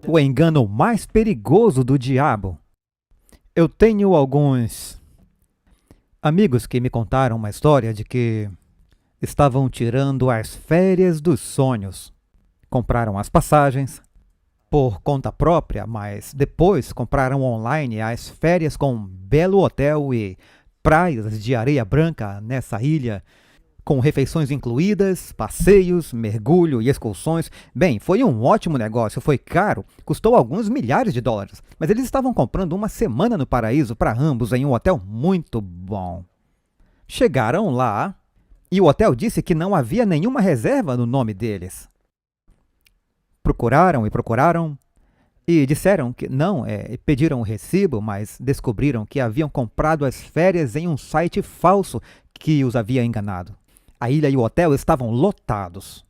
O engano mais perigoso do diabo. Eu tenho alguns amigos que me contaram uma história de que estavam tirando as férias dos sonhos. Compraram as passagens por conta própria, mas depois compraram online as férias com um belo hotel e praias de areia branca nessa ilha, com refeições incluídas, passeios, mergulho e excursões. Bem, foi um ótimo negócio, foi caro, custou alguns milhares de dólares, mas eles estavam comprando uma semana no paraíso para ambos em um hotel muito bom. Chegaram lá e o hotel disse que não havia nenhuma reserva no nome deles. Procuraram e disseram que não, pediram o recibo, mas descobriram que haviam comprado as férias em um site falso que os havia enganado. A ilha e o hotel estavam lotados.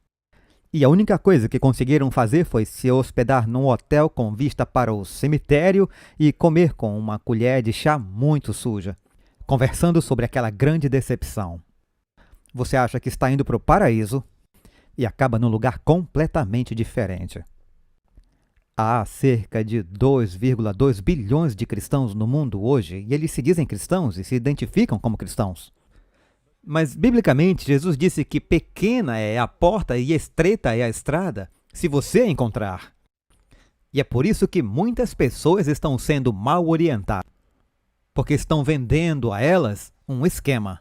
E a única coisa que conseguiram fazer foi se hospedar num hotel com vista para o cemitério e comer com uma colher de chá muito suja, conversando sobre aquela grande decepção. Você acha que está indo para o paraíso e acaba num lugar completamente diferente. Há cerca de 2,2 bilhões de cristãos no mundo hoje e eles se dizem cristãos e se identificam como cristãos. Mas, biblicamente, Jesus disse que pequena é a porta e estreita é a estrada, se você a encontrar. E é por isso que muitas pessoas estão sendo mal orientadas, porque estão vendendo a elas um esquema.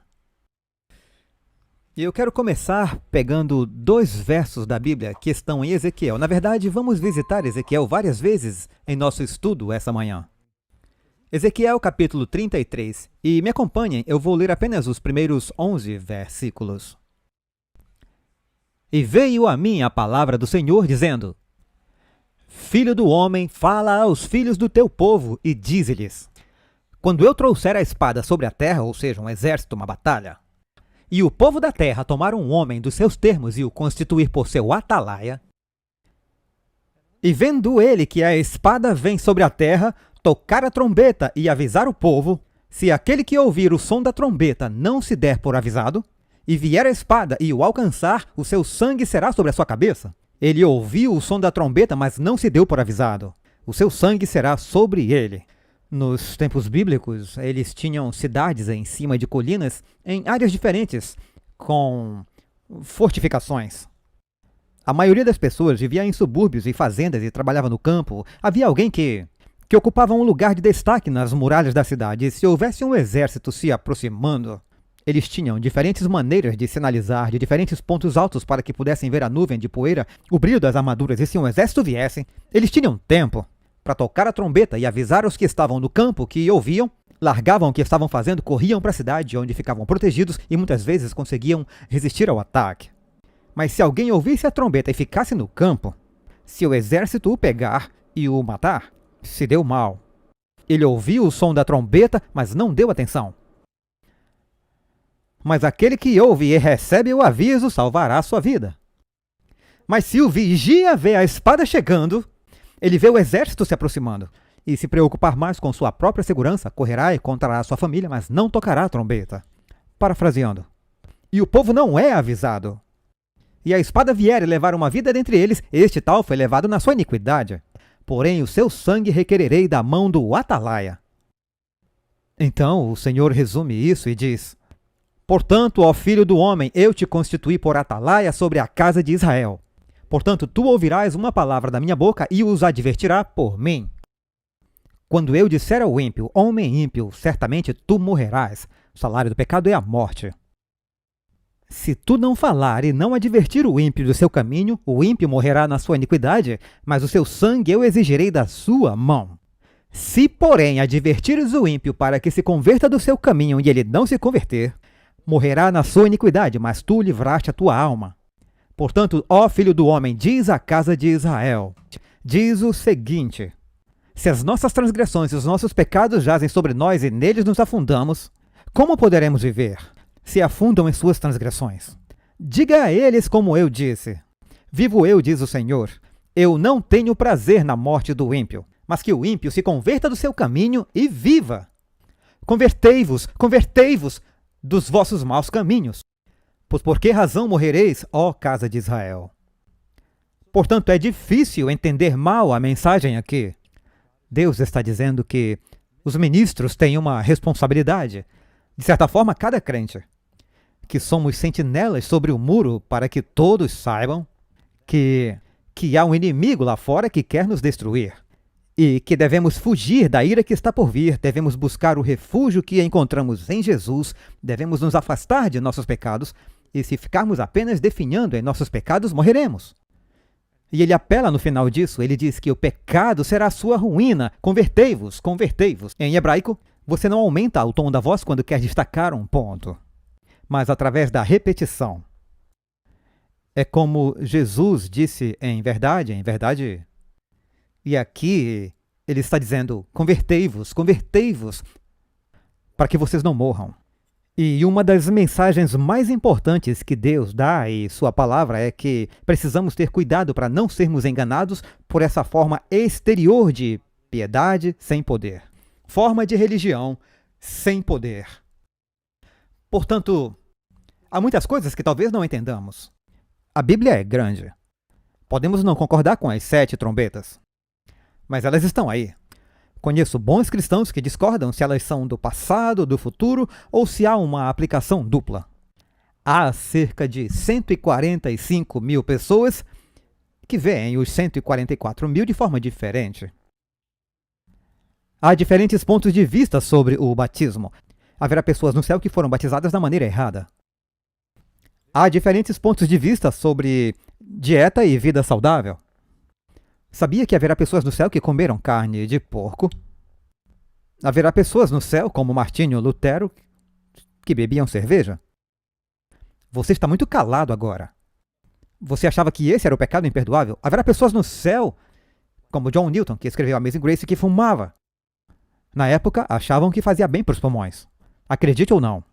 E eu quero começar pegando 2 versos da Bíblia que estão em Ezequiel. Na verdade, vamos visitar Ezequiel várias vezes em nosso estudo essa manhã. Ezequiel capítulo 33, e me acompanhem, eu vou ler apenas os primeiros 11 versículos. E veio a mim a palavra do Senhor, dizendo: Filho do homem, fala aos filhos do teu povo, e dize-lhes: Quando eu trouxer a espada sobre a terra, ou seja, um exército, uma batalha, e o povo da terra tomar um homem dos seus termos e o constituir por seu atalaia, e vendo ele que a espada vem sobre a terra, tocar a trombeta e avisar o povo, se aquele que ouvir o som da trombeta não se der por avisado, e vier a espada e o alcançar, o seu sangue será sobre a sua cabeça. Ele ouviu o som da trombeta, mas não se deu por avisado. O seu sangue será sobre ele. Nos tempos bíblicos, eles tinham cidades em cima de colinas, em áreas diferentes, com fortificações. A maioria das pessoas vivia em subúrbios e fazendas e trabalhava no campo. Havia alguém que ocupava um lugar de destaque nas muralhas da cidade, e se houvesse um exército se aproximando, eles tinham diferentes maneiras de sinalizar de diferentes pontos altos para que pudessem ver a nuvem de poeira, o brilho das armaduras, e se um exército viesse, eles tinham tempo para tocar a trombeta e avisar os que estavam no campo que ouviam, largavam o que estavam fazendo, corriam para a cidade, onde ficavam protegidos e muitas vezes conseguiam resistir ao ataque. Mas se alguém ouvisse a trombeta e ficasse no campo, se o exército o pegar e o matar, se deu mal. Ele ouviu o som da trombeta, mas não deu atenção. Mas aquele que ouve e recebe o aviso salvará a sua vida. Mas se o vigia vê a espada chegando, ele vê o exército se aproximando, e se preocupar mais com sua própria segurança, correrá e contará sua família, mas não tocará a trombeta. Parafraseando. E o povo não é avisado. E a espada vier e levar uma vida dentre eles, este tal foi levado na sua iniquidade. Porém, o seu sangue requererei da mão do atalaia. Então o Senhor resume isso e diz: Portanto, ó filho do homem, eu te constituí por atalaia sobre a casa de Israel. Portanto, tu ouvirás uma palavra da minha boca e os advertirá por mim. Quando eu disser ao ímpio, homem ímpio, certamente tu morrerás. O salário do pecado é a morte. Se tu não falar e não advertir o ímpio do seu caminho, o ímpio morrerá na sua iniquidade, mas o seu sangue eu exigirei da sua mão. Se, porém, advertires o ímpio para que se converta do seu caminho e ele não se converter, morrerá na sua iniquidade, mas tu livraste a tua alma. Portanto, ó filho do homem, diz à casa de Israel, diz o seguinte: se as nossas transgressões e os nossos pecados jazem sobre nós e neles nos afundamos, como poderemos viver? Se afundam em suas transgressões. Diga a eles como eu disse: vivo eu, diz o Senhor, eu não tenho prazer na morte do ímpio, mas que o ímpio se converta do seu caminho e viva. Convertei-vos, convertei-vos dos vossos maus caminhos. Pois por que razão morrereis, ó casa de Israel? Portanto, é difícil entender mal a mensagem aqui. Deus está dizendo que os ministros têm uma responsabilidade, de certa forma, cada crente, que somos sentinelas sobre o muro para que todos saibam que há um inimigo lá fora que quer nos destruir e que devemos fugir da ira que está por vir, devemos buscar o refúgio que encontramos em Jesus, devemos nos afastar de nossos pecados e se ficarmos apenas definhando em nossos pecados, morreremos. E ele apela no final disso, ele diz que o pecado será a sua ruína, convertei-vos, convertei-vos. Em hebraico, você não aumenta o tom da voz quando quer destacar um ponto, mas através da repetição. É como Jesus disse em verdade, e aqui ele está dizendo, convertei-vos, convertei-vos, para que vocês não morram. E uma das mensagens mais importantes que Deus dá em sua palavra é que precisamos ter cuidado para não sermos enganados por essa forma exterior de piedade sem poder. Forma de religião sem poder. Portanto, há muitas coisas que talvez não entendamos. A Bíblia é grande. Podemos não concordar com as 7 trombetas, mas elas estão aí. Conheço bons cristãos que discordam se elas são do passado, do futuro, ou se há uma aplicação dupla. Há cerca de 145 mil pessoas que veem os 144 mil de forma diferente. Há diferentes pontos de vista sobre o batismo. Haverá pessoas no céu que foram batizadas da maneira errada. Há diferentes pontos de vista sobre dieta e vida saudável. Sabia que haverá pessoas no céu que comeram carne de porco? Haverá pessoas no céu, como Martinho Lutero, que bebiam cerveja? Você está muito calado agora. Você achava que esse era o pecado imperdoável? Haverá pessoas no céu, como John Newton, que escreveu Amazing Grace, que fumava. Na época, achavam que fazia bem para os pulmões. Acredite ou não.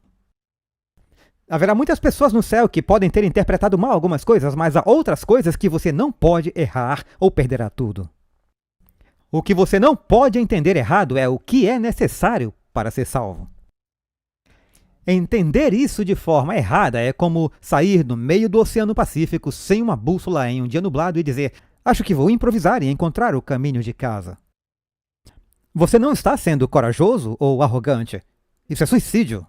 Haverá muitas pessoas no céu que podem ter interpretado mal algumas coisas, mas há outras coisas que você não pode errar ou perderá tudo. O que você não pode entender errado é o que é necessário para ser salvo. Entender isso de forma errada é como sair no meio do Oceano Pacífico sem uma bússola em um dia nublado e dizer: acho que vou improvisar e encontrar o caminho de casa. Você não está sendo corajoso ou arrogante. Isso é suicídio.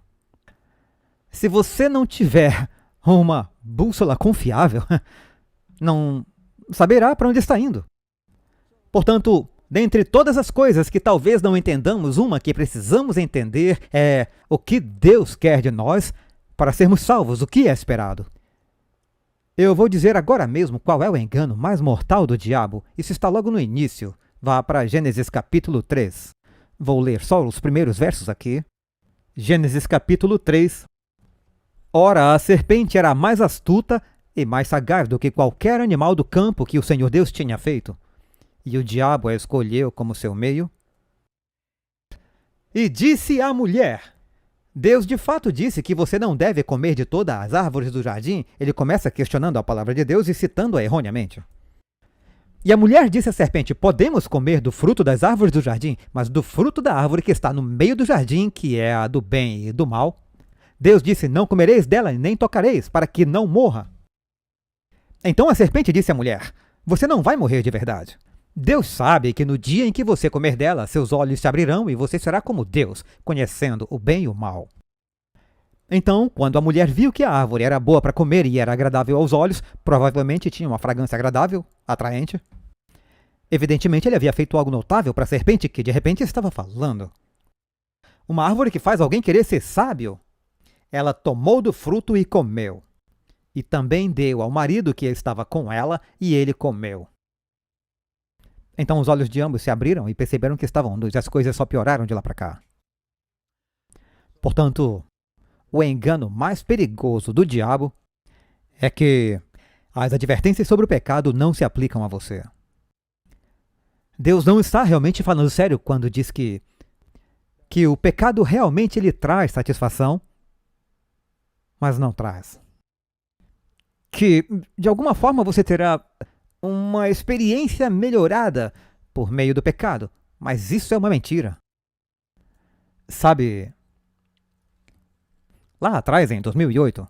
Se você não tiver uma bússola confiável, não saberá para onde está indo. Portanto, dentre todas as coisas que talvez não entendamos, uma que precisamos entender é o que Deus quer de nós para sermos salvos, o que é esperado. Eu vou dizer agora mesmo qual é o engano mais mortal do diabo. Isso está logo no início. Vá para Gênesis capítulo 3. Vou ler só os primeiros versos aqui. Gênesis capítulo 3. Ora, a serpente era mais astuta e mais sagaz do que qualquer animal do campo que o Senhor Deus tinha feito. E o diabo a escolheu como seu meio. E disse à mulher: Deus de fato disse que você não deve comer de todas as árvores do jardim. Ele começa questionando a palavra de Deus e citando-a erroneamente. E a mulher disse à serpente: podemos comer do fruto das árvores do jardim, mas do fruto da árvore que está no meio do jardim, que é a do bem e do mal, Deus disse: não comereis dela, nem tocareis, para que não morra. Então a serpente disse à mulher: você não vai morrer de verdade. Deus sabe que no dia em que você comer dela, seus olhos se abrirão e você será como Deus, conhecendo o bem e o mal. Então, quando a mulher viu que a árvore era boa para comer e era agradável aos olhos, provavelmente tinha uma fragrância agradável, atraente. Evidentemente, ele havia feito algo notável para a serpente que de repente estava falando. Uma árvore que faz alguém querer ser sábio. Ela tomou do fruto e comeu. E também deu ao marido que estava com ela, e ele comeu. Então os olhos de ambos se abriram e perceberam que estavam nus, e as coisas só pioraram de lá para cá. Portanto, o engano mais perigoso do diabo é que as advertências sobre o pecado não se aplicam a você. Deus não está realmente falando sério quando diz que o pecado realmente lhe traz satisfação, mas não traz. Que, de alguma forma, você terá uma experiência melhorada por meio do pecado, mas isso é uma mentira. Sabe, lá atrás, em 2008,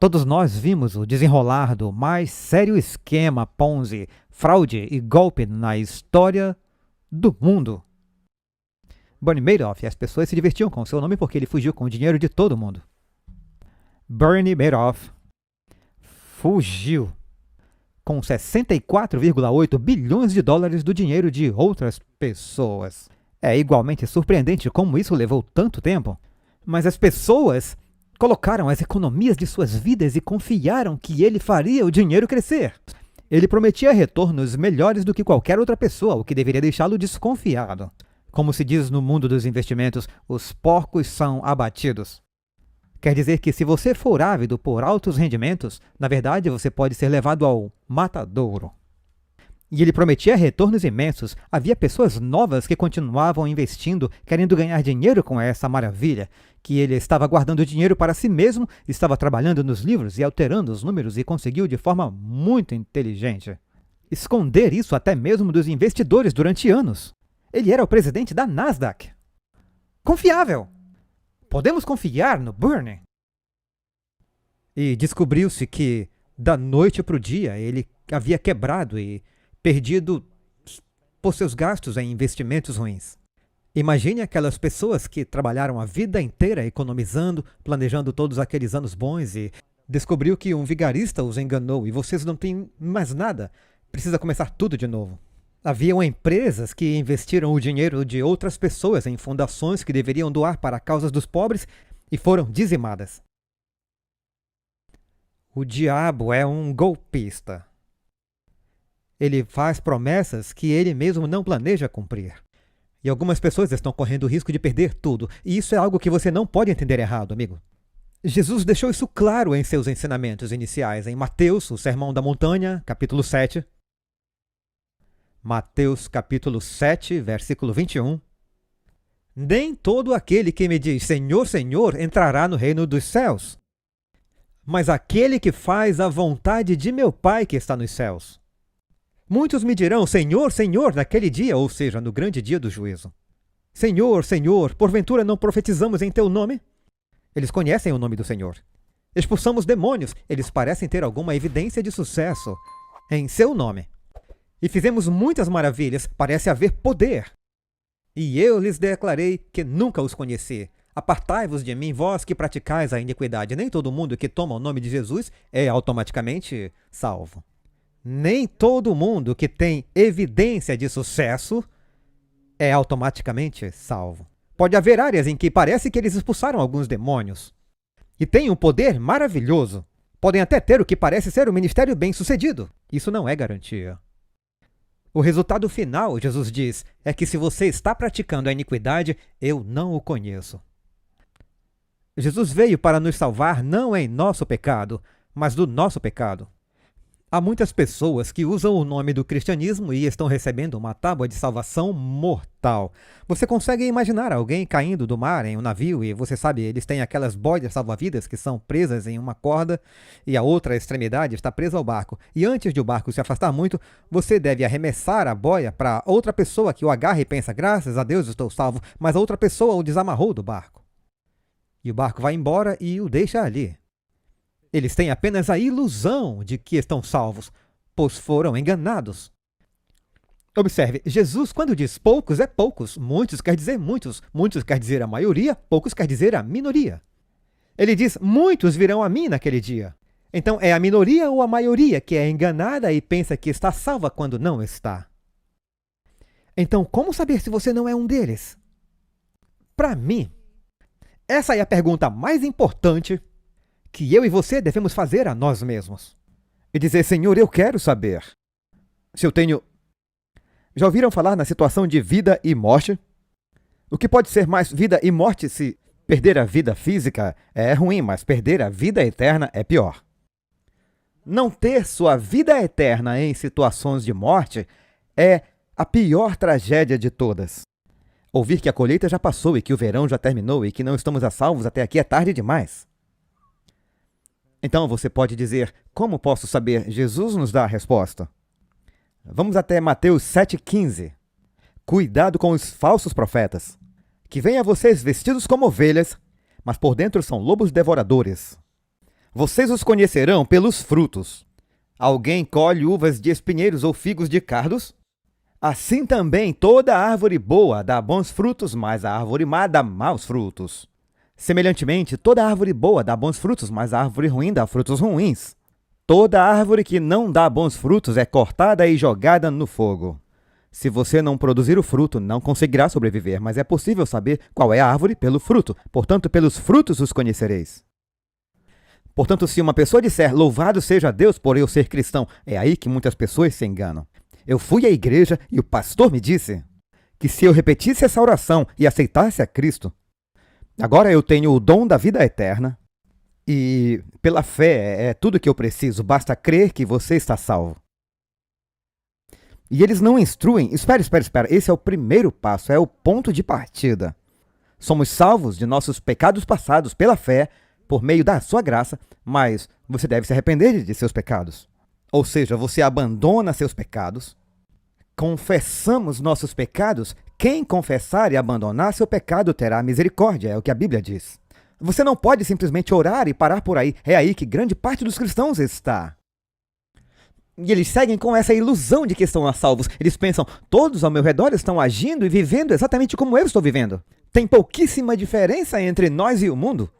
Todos nós vimos o desenrolar do mais sério esquema Ponzi, fraude e golpe na história do mundo. Bernie Madoff, as pessoas se divertiam com seu nome porque ele fugiu com o dinheiro de todo mundo. Bernie Madoff fugiu com 64,8 bilhões de dólares do dinheiro de outras pessoas. É igualmente surpreendente como isso levou tanto tempo, mas as pessoas colocaram as economias de suas vidas e confiaram que ele faria o dinheiro crescer. Ele prometia retornos melhores do que qualquer outra pessoa, o que deveria deixá-lo desconfiado. Como se diz no mundo dos investimentos, os porcos são abatidos. Quer dizer que se você for ávido por altos rendimentos, na verdade você pode ser levado ao matadouro. E ele prometia retornos imensos. Havia pessoas novas que continuavam investindo, querendo ganhar dinheiro com essa maravilha, que ele estava guardando dinheiro para si mesmo, estava trabalhando nos livros e alterando os números e conseguiu de forma muito inteligente esconder isso até mesmo dos investidores durante anos. Ele era o presidente da Nasdaq. Confiável! Podemos confiar no Bernie? E descobriu-se que, da noite para o dia, ele havia quebrado e perdido por seus gastos em investimentos ruins. Imagine aquelas pessoas que trabalharam a vida inteira economizando, planejando todos aqueles anos bons e descobriu que um vigarista os enganou e vocês não têm mais nada. Precisa começar tudo de novo. Haviam empresas que investiram o dinheiro de outras pessoas em fundações que deveriam doar para causas dos pobres e foram dizimadas. O diabo é um golpista. Ele faz promessas que ele mesmo não planeja cumprir. E algumas pessoas estão correndo o risco de perder tudo. E isso é algo que você não pode entender errado, amigo. Jesus deixou isso claro em seus ensinamentos iniciais, em Mateus, o Sermão da Montanha, capítulo 7. Mateus, capítulo 7, versículo 21. Nem todo aquele que me diz Senhor, Senhor, entrará no reino dos céus, mas aquele que faz a vontade de meu Pai que está nos céus. Muitos me dirão, Senhor, Senhor, naquele dia, ou seja, no grande dia do juízo. Senhor, Senhor, porventura não profetizamos em teu nome? Eles conhecem o nome do Senhor. Expulsamos demônios, eles parecem ter alguma evidência de sucesso em seu nome. E fizemos muitas maravilhas, parece haver poder. E eu lhes declarei que nunca os conheci. Apartai-vos de mim, vós que praticais a iniquidade. Nem todo mundo que toma o nome de Jesus é automaticamente salvo. Nem todo mundo que tem evidência de sucesso é automaticamente salvo. Pode haver áreas em que parece que eles expulsaram alguns demônios e têm um poder maravilhoso. Podem até ter o que parece ser um ministério bem-sucedido. Isso não é garantia. O resultado final, Jesus diz, é que se você está praticando a iniquidade, eu não o conheço. Jesus veio para nos salvar não em nosso pecado, mas do nosso pecado. Há muitas pessoas que usam o nome do cristianismo e estão recebendo uma tábua de salvação mortal. Você consegue imaginar alguém caindo do mar em um navio e você sabe, eles têm aquelas boias salva-vidas que são presas em uma corda e a outra extremidade está presa ao barco. E antes de o barco se afastar muito, você deve arremessar a boia para outra pessoa que o agarre e pensa, graças a Deus estou salvo, mas a outra pessoa o desamarrou do barco. E o barco vai embora e o deixa ali. Eles têm apenas a ilusão de que estão salvos, pois foram enganados. Observe, Jesus, quando diz poucos, é poucos. Muitos quer dizer muitos. Muitos quer dizer a maioria, poucos quer dizer a minoria. Ele diz, muitos virão a mim naquele dia. Então, é a minoria ou a maioria que é enganada e pensa que está salva quando não está? Então, como saber se você não é um deles? Para mim, essa é a pergunta mais importante que eu e você devemos fazer a nós mesmos. E dizer, Senhor, eu quero saber se eu tenho... Já ouviram falar na situação de vida e morte? O que pode ser mais vida e morte se perder a vida física é ruim, mas perder a vida eterna é pior. Não ter sua vida eterna em situações de morte é a pior tragédia de todas. Ouvir que a colheita já passou e que o verão já terminou e que não estamos a salvos até aqui é tarde demais. Então você pode dizer, como posso saber? Jesus nos dá a resposta. Vamos até Mateus 7,15. Cuidado com os falsos profetas, que vêm a vocês vestidos como ovelhas, mas por dentro são lobos devoradores. Vocês os conhecerão pelos frutos. Alguém colhe uvas de espinheiros ou figos de cardos? Assim também toda árvore boa dá bons frutos, mas a árvore má dá maus frutos. Semelhantemente, toda árvore boa dá bons frutos, mas a árvore ruim dá frutos ruins. Toda árvore que não dá bons frutos é cortada e jogada no fogo. Se você não produzir o fruto, não conseguirá sobreviver, mas é possível saber qual é a árvore pelo fruto. Portanto, pelos frutos os conhecereis. Portanto, se uma pessoa disser, louvado seja Deus por eu ser cristão, é aí que muitas pessoas se enganam. Eu fui à igreja e o pastor me disse que se eu repetisse essa oração e aceitasse a Cristo, agora eu tenho o dom da vida eterna e pela fé é tudo que eu preciso, basta crer que você está salvo. E eles não instruem. Espera. Esse é o primeiro passo, é o ponto de partida. Somos salvos de nossos pecados passados pela fé, por meio da sua graça, mas você deve se arrepender de seus pecados. Ou seja, você abandona seus pecados. Confessamos nossos pecados. Quem confessar e abandonar seu pecado terá misericórdia, é o que a Bíblia diz. Você não pode simplesmente orar e parar por aí. É aí que grande parte dos cristãos está. E eles seguem com essa ilusão de que estão salvos. Eles pensam, todos ao meu redor estão agindo e vivendo exatamente como eu estou vivendo. Tem pouquíssima diferença entre nós e o mundo.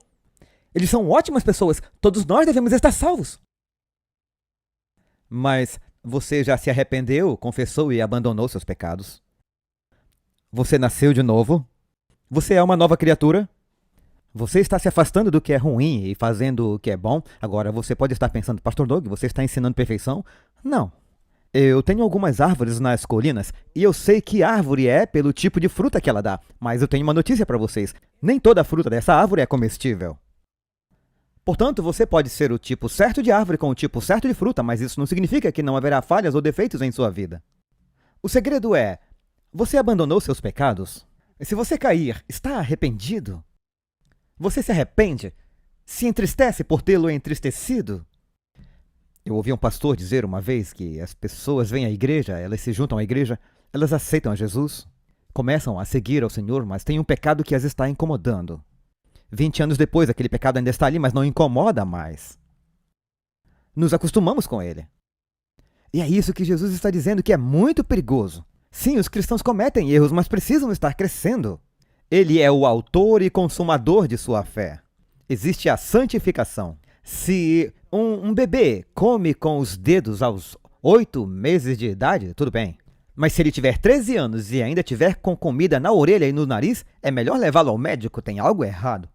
Eles são ótimas pessoas. Todos nós devemos estar salvos. Mas você já se arrependeu, confessou e abandonou seus pecados? Você nasceu de novo? Você é uma nova criatura? Você está se afastando do que é ruim e fazendo o que é bom? Agora, você pode estar pensando, Pastor Doug, você está ensinando perfeição? Não. Eu tenho algumas árvores nas colinas e eu sei que árvore é pelo tipo de fruta que ela dá. Mas eu tenho uma notícia para vocês. Nem toda a fruta dessa árvore é comestível. Portanto, você pode ser o tipo certo de árvore com o tipo certo de fruta, mas isso não significa que não haverá falhas ou defeitos em sua vida. O segredo é, você abandonou seus pecados? Se você cair, está arrependido? Você se arrepende? Se entristece por tê-lo entristecido? Eu ouvi um pastor dizer uma vez que as pessoas vêm à igreja, elas se juntam à igreja, elas aceitam a Jesus, começam a seguir ao Senhor, mas tem um pecado que as está incomodando. 20 anos depois, aquele pecado ainda está ali, mas não incomoda mais. Nos acostumamos com ele. E é isso que Jesus está dizendo, que é muito perigoso. Sim, os cristãos cometem erros, mas precisam estar crescendo. Ele é o autor e consumador de sua fé. Existe a santificação. Se um bebê come com os dedos aos 8 meses de idade, tudo bem. Mas se ele tiver 13 anos e ainda tiver com comida na orelha e no nariz, é melhor levá-lo ao médico, tem algo errado.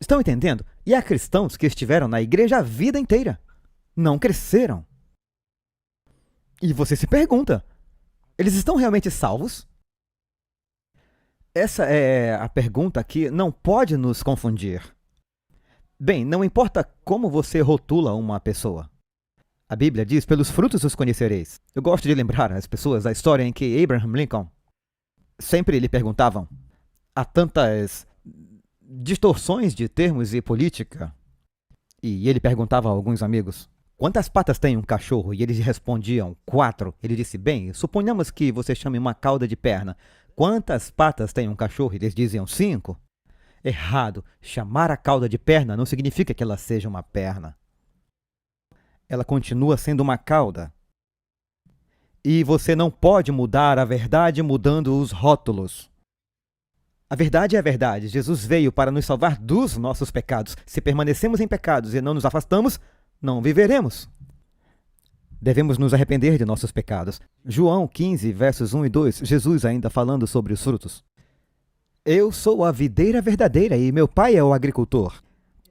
Estão entendendo? E há cristãos que estiveram na igreja a vida inteira. Não cresceram. E você se pergunta, eles estão realmente salvos? Essa é a pergunta que não pode nos confundir. Bem, não importa como você rotula uma pessoa. A Bíblia diz, pelos frutos os conhecereis. Eu gosto de lembrar às pessoas a história em que Abraham Lincoln sempre lhe perguntavam, há tantas distorções de termos e política, e ele perguntava a alguns amigos, quantas patas tem um cachorro? E eles respondiam, 4. Ele disse, bem, suponhamos que você chame uma cauda de perna. Quantas patas tem um cachorro? Eles diziam 5. Errado. Chamar a cauda de perna não significa que ela seja uma perna. Ela continua sendo uma cauda. E você não pode mudar a verdade mudando os rótulos. A verdade é a verdade. Jesus veio para nos salvar dos nossos pecados. Se permanecemos em pecados e não nos afastamos, não viveremos. Devemos nos arrepender de nossos pecados. João 15, versos 1 e 2, Jesus ainda falando sobre os frutos. Eu sou a videira verdadeira e meu pai é o agricultor.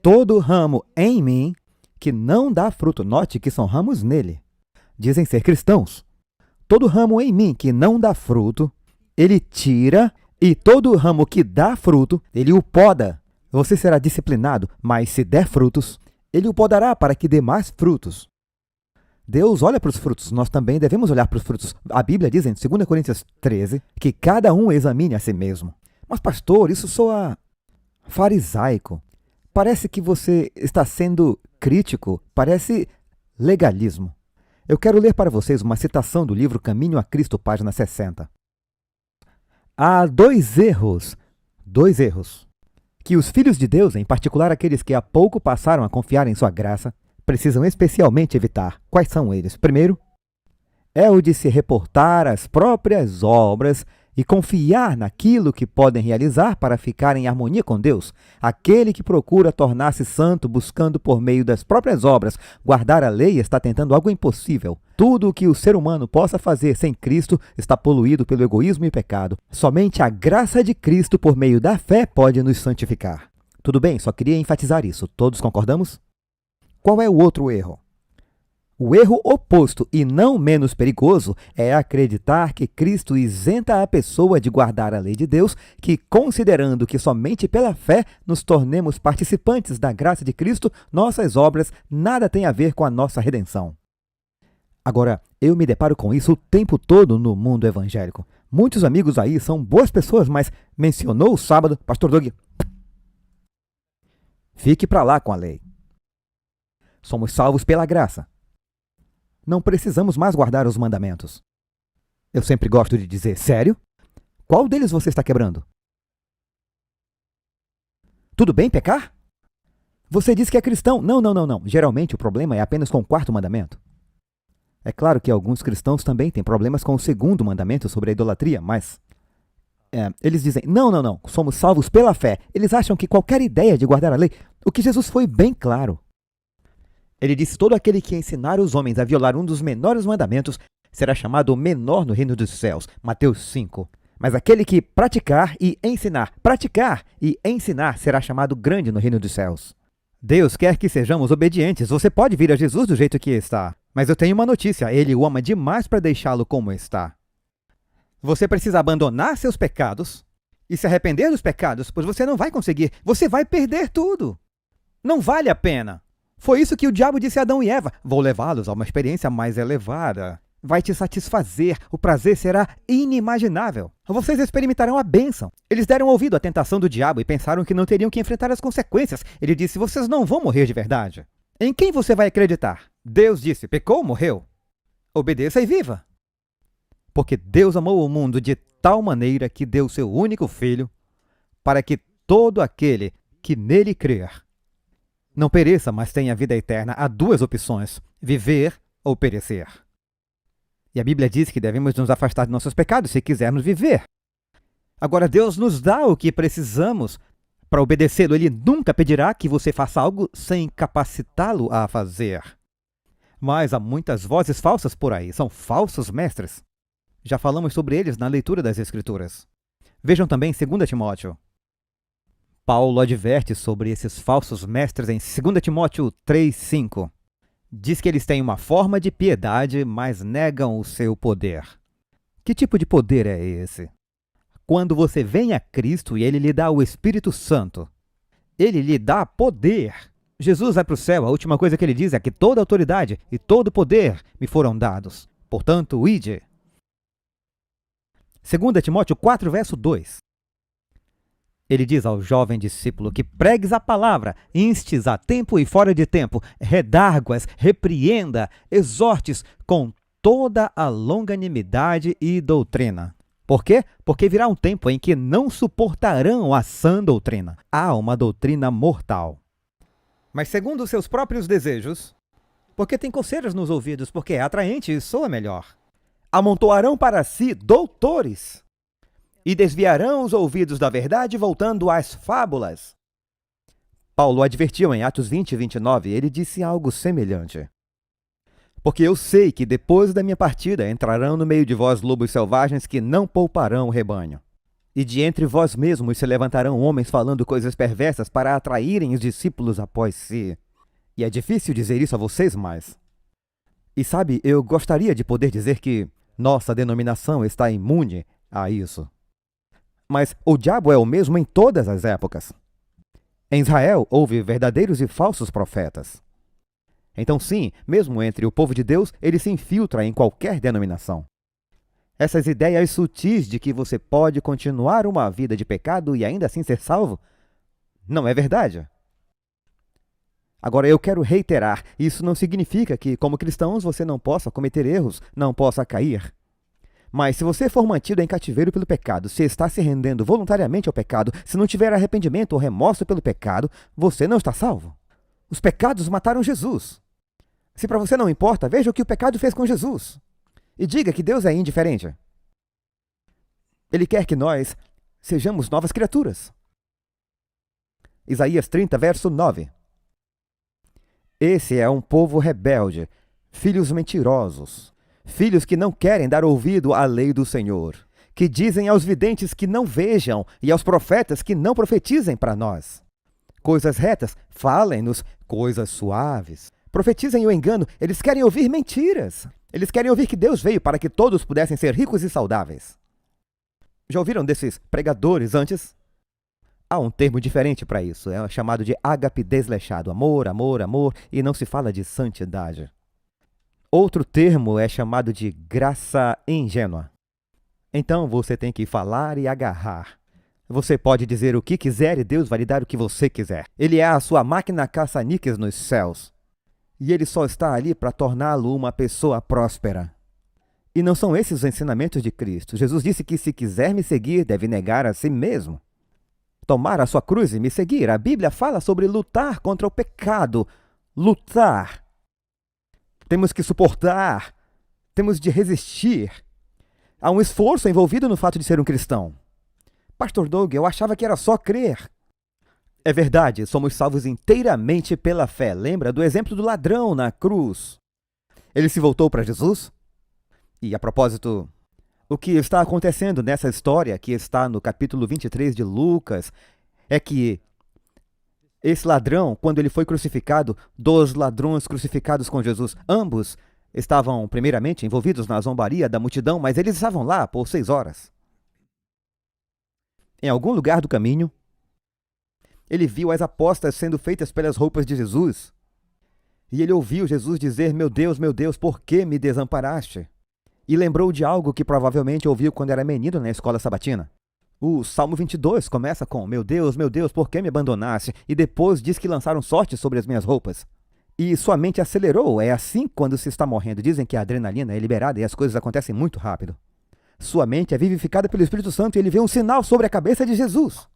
Todo ramo em mim que não dá fruto, note que são ramos nele, dizem ser cristãos. Todo ramo em mim que não dá fruto, ele tira, e todo ramo que dá fruto, ele o poda. Você será disciplinado, mas se der frutos, ele o podará para que dê mais frutos. Deus olha para os frutos, nós também devemos olhar para os frutos. A Bíblia diz em 2 Coríntios 13 que cada um examine a si mesmo. Mas pastor, isso soa farisaico. Parece que você está sendo crítico, parece legalismo. Eu quero ler para vocês uma citação do livro Caminho a Cristo, página 60. Há dois erros que os filhos de Deus, em particular aqueles que há pouco passaram a confiar em sua graça, precisam especialmente evitar. Quais são eles? Primeiro, é o de se reportar às próprias obras e confiar naquilo que podem realizar para ficar em harmonia com Deus. Aquele que procura tornar-se santo buscando por meio das próprias obras guardar a lei está tentando algo impossível. Tudo o que o ser humano possa fazer sem Cristo está poluído pelo egoísmo e pecado. Somente a graça de Cristo por meio da fé pode nos santificar. Tudo bem, só queria enfatizar isso. Todos concordamos? Qual é o outro erro? O erro oposto e não menos perigoso é acreditar que Cristo isenta a pessoa de guardar a lei de Deus, que, considerando que somente pela fé nos tornemos participantes da graça de Cristo, nossas obras nada têm a ver com a nossa redenção. Agora, eu me deparo com isso o tempo todo no mundo evangélico. Muitos amigos aí são boas pessoas, mas mencionou o sábado, Pastor Doug, fique para lá com a lei. Somos salvos pela graça. Não precisamos mais guardar os mandamentos. Eu sempre gosto de dizer, sério? Qual deles você está quebrando? Tudo bem pecar? Você diz que é cristão. Não. Geralmente o problema é apenas com o quarto mandamento. É claro que alguns cristãos também têm problemas com o segundo mandamento sobre a idolatria, mas eles dizem, não, somos salvos pela fé. Eles acham que qualquer ideia de guardar a lei, o que Jesus foi bem claro. Ele disse, todo aquele que ensinar os homens a violar um dos menores mandamentos será chamado menor no reino dos céus. Mateus 5. Mas aquele que praticar e ensinar será chamado grande no reino dos céus. Deus quer que sejamos obedientes. Você pode vir a Jesus do jeito que está. Mas eu tenho uma notícia, ele o ama demais para deixá-lo como está. Você precisa abandonar seus pecados e se arrepender dos pecados, pois você não vai conseguir. Você vai perder tudo. Não vale a pena. Foi isso que o diabo disse a Adão e Eva. Vou levá-los a uma experiência mais elevada. Vai te satisfazer. O prazer será inimaginável. Vocês experimentarão a bênção. Eles deram ouvido à tentação do diabo e pensaram que não teriam que enfrentar as consequências. Ele disse, vocês não vão morrer de verdade. Em quem você vai acreditar? Deus disse, pecou, morreu. Obedeça e viva. Porque Deus amou o mundo de tal maneira que deu seu único filho, para que todo aquele que nele crer não pereça, mas tenha vida eterna. Há duas opções, viver ou perecer. E a Bíblia diz que devemos nos afastar de nossos pecados se quisermos viver. Agora, Deus nos dá o que precisamos para obedecê-lo. Ele nunca pedirá que você faça algo sem capacitá-lo a fazer. Mas há muitas vozes falsas por aí, são falsos mestres. Já falamos sobre eles na leitura das Escrituras. Vejam também 2 Timóteo. Paulo adverte sobre esses falsos mestres em 2 Timóteo 3,5. Diz que eles têm uma forma de piedade, mas negam o seu poder. Que tipo de poder é esse? Quando você vem a Cristo e Ele lhe dá o Espírito Santo, Ele lhe dá poder. Jesus vai para o céu, a última coisa que Ele diz é que toda autoridade e todo poder me foram dados. Portanto, ide. 2 Timóteo 4, verso 2. Ele diz ao jovem discípulo que pregues a palavra, instes a tempo e fora de tempo, redarguas, repreenda, exortes com toda a longanimidade e doutrina. Por quê? Porque virá um tempo em que não suportarão a sã doutrina. Há uma doutrina mortal. Mas segundo os seus próprios desejos, porque tem coceiras nos ouvidos, porque é atraente e soa melhor. Amontoarão para si doutores e desviarão os ouvidos da verdade voltando às fábulas. Paulo advertiu em Atos 20 e 29, ele disse algo semelhante. Porque eu sei que depois da minha partida entrarão no meio de vós lobos selvagens que não pouparão o rebanho. E de entre vós mesmos se levantarão homens falando coisas perversas para atraírem os discípulos após si. E é difícil dizer isso a vocês, mas... E sabe, eu gostaria de poder dizer que nossa denominação está imune a isso. Mas o diabo é o mesmo em todas as épocas. Em Israel houve verdadeiros e falsos profetas. Então sim, mesmo entre o povo de Deus, ele se infiltra em qualquer denominação. Essas ideias sutis de que você pode continuar uma vida de pecado e ainda assim ser salvo, não é verdade. Agora eu quero reiterar, isso não significa que como cristãos você não possa cometer erros, não possa cair. Mas se você for mantido em cativeiro pelo pecado, se está se rendendo voluntariamente ao pecado, se não tiver arrependimento ou remorso pelo pecado, você não está salvo. Os pecados mataram Jesus. Se para você não importa, veja o que o pecado fez com Jesus. E diga que Deus é indiferente. Ele quer que nós sejamos novas criaturas. Isaías 30, verso 9. Esse é um povo rebelde, filhos mentirosos, filhos que não querem dar ouvido à lei do Senhor, que dizem aos videntes que não vejam e aos profetas que não profetizem para nós. Coisas retas, falem-nos coisas suaves. Profetizem o engano, eles querem ouvir mentiras. Eles querem ouvir que Deus veio para que todos pudessem ser ricos e saudáveis. Já ouviram desses pregadores antes? Há um termo diferente para isso, é chamado de ágape desleixado, amor, amor, amor, e não se fala de santidade. Outro termo é chamado de graça ingênua. Então você tem que falar e agarrar. Você pode dizer o que quiser e Deus vai lhe dar o que você quiser. Ele é a sua máquina caça-níqueis nos céus. E ele só está ali para torná-lo uma pessoa próspera. E não são esses os ensinamentos de Cristo. Jesus disse que se quiser me seguir, deve negar a si mesmo. Tomar a sua cruz e me seguir. A Bíblia fala sobre lutar contra o pecado. Lutar. Temos que suportar. Temos de resistir. Há um esforço envolvido no fato de ser um cristão. Pastor Doug, eu achava que era só crer. É verdade, somos salvos inteiramente pela fé. Lembra do exemplo do ladrão na cruz? Ele se voltou para Jesus? E a propósito, o que está acontecendo nessa história, que está no capítulo 23 de Lucas, é que esse ladrão, quando ele foi crucificado, dos ladrões crucificados com Jesus, ambos estavam primeiramente envolvidos na zombaria da multidão, mas eles estavam lá por 6 horas. Em algum lugar do caminho, ele viu as apostas sendo feitas pelas roupas de Jesus. E ele ouviu Jesus dizer, meu Deus, por que me desamparaste? E lembrou de algo que provavelmente ouviu quando era menino na escola sabatina. O Salmo 22 começa com, meu Deus, por que me abandonaste? E depois diz que lançaram sorte sobre as minhas roupas. E sua mente acelerou. É assim quando se está morrendo. Dizem que a adrenalina é liberada e as coisas acontecem muito rápido. Sua mente é vivificada pelo Espírito Santo e ele vê um sinal sobre a cabeça de Jesus.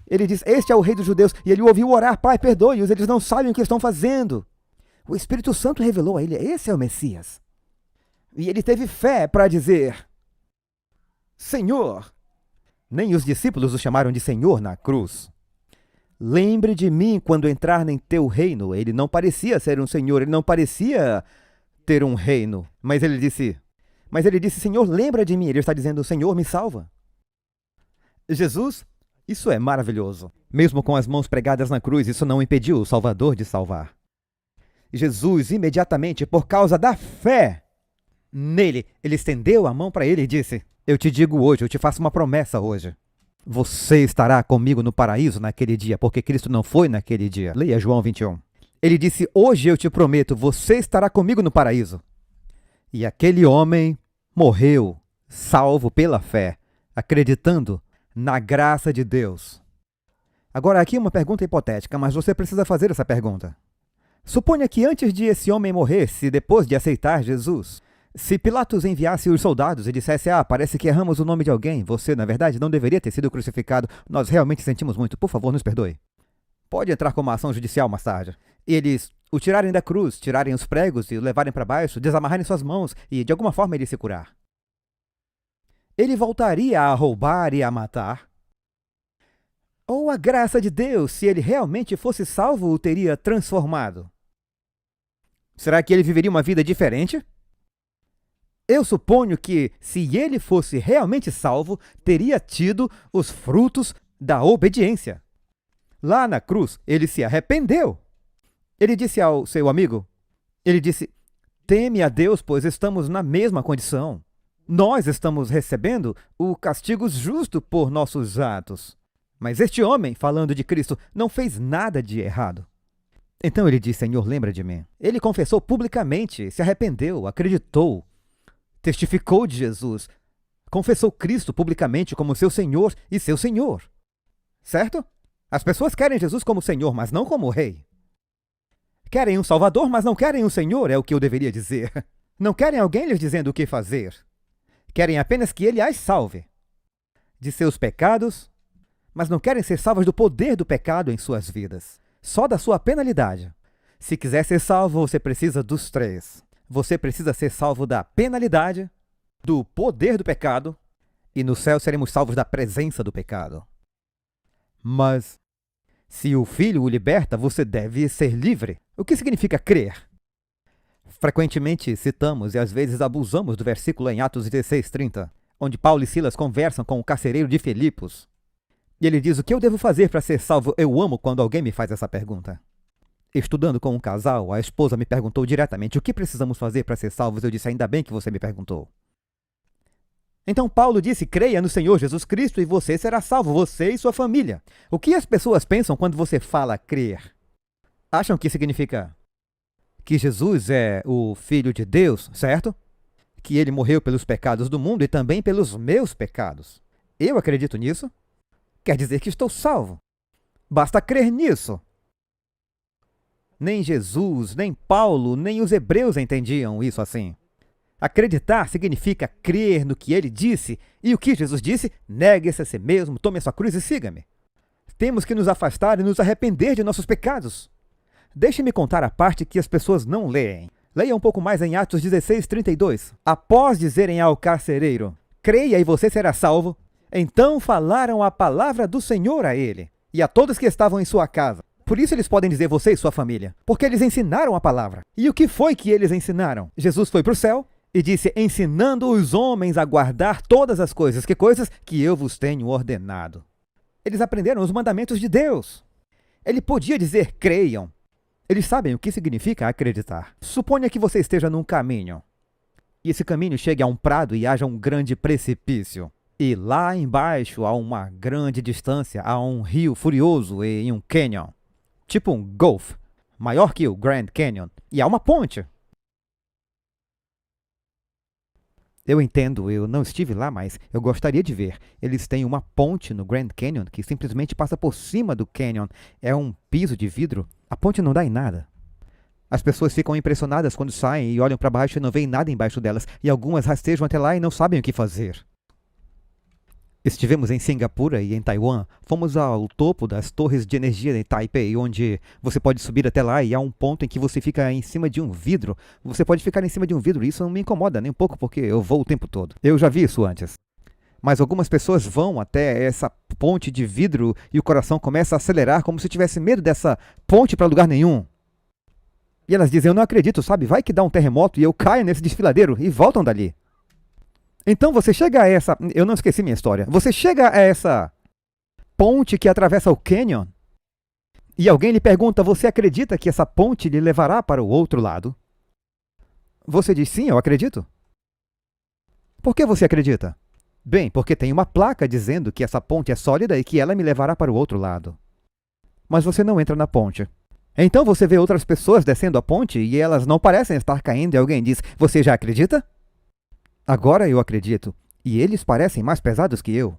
Ele diz, este é o rei dos judeus. E ele ouviu orar, Pai, perdoe-os, eles não sabem o que estão fazendo. O Espírito Santo revelou a ele, esse é o Messias. E ele teve fé para dizer, Senhor. Nem os discípulos o chamaram de Senhor na cruz. Lembre de mim quando entrar em teu reino. Ele não parecia ser um Senhor, ele não parecia ter um reino. Mas ele disse, Senhor, lembra de mim. Ele está dizendo, Senhor, me salva. Jesus, isso é maravilhoso. Mesmo com as mãos pregadas na cruz, isso não impediu o Salvador de salvar. Jesus, imediatamente, por causa da fé nele, ele estendeu a mão para ele e disse, eu te digo hoje, eu te faço uma promessa hoje. Você estará comigo no paraíso naquele dia, porque Cristo não foi naquele dia. Leia João 21. Ele disse, hoje eu te prometo, você estará comigo no paraíso. E aquele homem morreu, salvo pela fé, acreditando na graça de Deus. Agora aqui uma pergunta hipotética, mas você precisa fazer essa pergunta. Suponha que antes de esse homem morresse, depois de aceitar Jesus, se Pilatos enviasse os soldados e dissesse, parece que erramos o nome de alguém, você, na verdade, não deveria ter sido crucificado, nós realmente sentimos muito, por favor, nos perdoe. Pode entrar com uma ação judicial mais tarde. Eles o tirarem da cruz, tirarem os pregos e o levarem para baixo, desamarrarem suas mãos e, de alguma forma, ele se curar. Ele voltaria a roubar e a matar? Ou a graça de Deus, se ele realmente fosse salvo, o teria transformado? Será que ele viveria uma vida diferente? Eu suponho que, se ele fosse realmente salvo, teria tido os frutos da obediência. Lá na cruz, ele se arrependeu. Ele disse ao seu amigo, teme a Deus, pois estamos na mesma condição. Nós estamos recebendo o castigo justo por nossos atos. Mas este homem, falando de Cristo, não fez nada de errado. Então ele disse, Senhor, lembra de mim. Ele confessou publicamente, se arrependeu, acreditou, testificou de Jesus, confessou Cristo publicamente como seu Senhor e seu Senhor. Certo? As pessoas querem Jesus como Senhor, mas não como Rei. Querem um Salvador, mas não querem um Senhor, é o que eu deveria dizer. Não querem alguém lhes dizendo o que fazer. Querem apenas que ele as salve de seus pecados, mas não querem ser salvas do poder do pecado em suas vidas, só da sua penalidade. Se quiser ser salvo, você precisa dos três. Você precisa ser salvo da penalidade, do poder do pecado, e no céu seremos salvos da presença do pecado. Mas, se o Filho o liberta, você deve ser livre. O que significa crer? Frequentemente citamos e às vezes abusamos do versículo em Atos 16:30, onde Paulo e Silas conversam com o carcereiro de Filipos. E ele diz: o que eu devo fazer para ser salvo? Eu amo quando alguém me faz essa pergunta. Estudando com um casal, a esposa me perguntou diretamente: o que precisamos fazer para ser salvos? Eu disse: ainda bem que você me perguntou. Então Paulo disse: creia no Senhor Jesus Cristo e você será salvo, você e sua família. O que as pessoas pensam quando você fala crer? Acham que significa que Jesus é o Filho de Deus, certo? Que ele morreu pelos pecados do mundo e também pelos meus pecados. Eu acredito nisso. Quer dizer que estou salvo. Basta crer nisso. Nem Jesus, nem Paulo, nem os hebreus entendiam isso assim. Acreditar significa crer no que ele disse, e o que Jesus disse: negue-se a si mesmo, tome a sua cruz e siga-me. Temos que nos afastar e nos arrepender de nossos pecados. Deixe-me contar a parte que as pessoas não leem. Leia um pouco mais em Atos 16:32. Após dizerem ao carcereiro: creia e você será salvo, então falaram a palavra do Senhor a ele e a todos que estavam em sua casa. Por isso eles podem dizer você e sua família, porque eles ensinaram a palavra. E o que foi que eles ensinaram? Jesus foi para o céu e disse: ensinando os homens a guardar todas as coisas. Que coisas? Que eu vos tenho ordenado. Eles aprenderam os mandamentos de Deus. Ele podia dizer: creiam. Eles sabem o que significa acreditar. Suponha que você esteja num caminho, e esse caminho chegue a um prado e haja um grande precipício. E lá embaixo, a uma grande distância, há um rio furioso e um canyon. Tipo um Gulf, maior que o Grand Canyon. E há uma ponte. Eu entendo, eu não estive lá, mas eu gostaria de ver. Eles têm uma ponte no Grand Canyon que simplesmente passa por cima do canyon. É um piso de vidro. A ponte não dá em nada. As pessoas ficam impressionadas quando saem e olham para baixo e não veem nada embaixo delas. E algumas rastejam até lá e não sabem o que fazer. Estivemos em Singapura e em Taiwan. Fomos ao topo das torres de energia em Taipei, onde você pode subir até lá e há um ponto em que você fica em cima de um vidro. Você pode ficar em cima de um vidro e isso não me incomoda nem um pouco porque eu vou o tempo todo. Eu já vi isso antes. Mas algumas pessoas vão até essa ponte de vidro e o coração começa a acelerar como se tivesse medo dessa ponte para lugar nenhum. E elas dizem: eu não acredito, sabe? Vai que dá um terremoto e eu caio nesse desfiladeiro, e voltam dali. Então você chega a essa... Eu não esqueci minha história. Você chega a essa ponte que atravessa o canyon e alguém lhe pergunta: você acredita que essa ponte lhe levará para o outro lado? Você diz: sim, eu acredito. Por que você acredita? Bem, porque tem uma placa dizendo que essa ponte é sólida e que ela me levará para o outro lado. Mas você não entra na ponte. Então você vê outras pessoas descendo a ponte e elas não parecem estar caindo e alguém diz: você já acredita? Agora eu acredito, e eles parecem mais pesados que eu.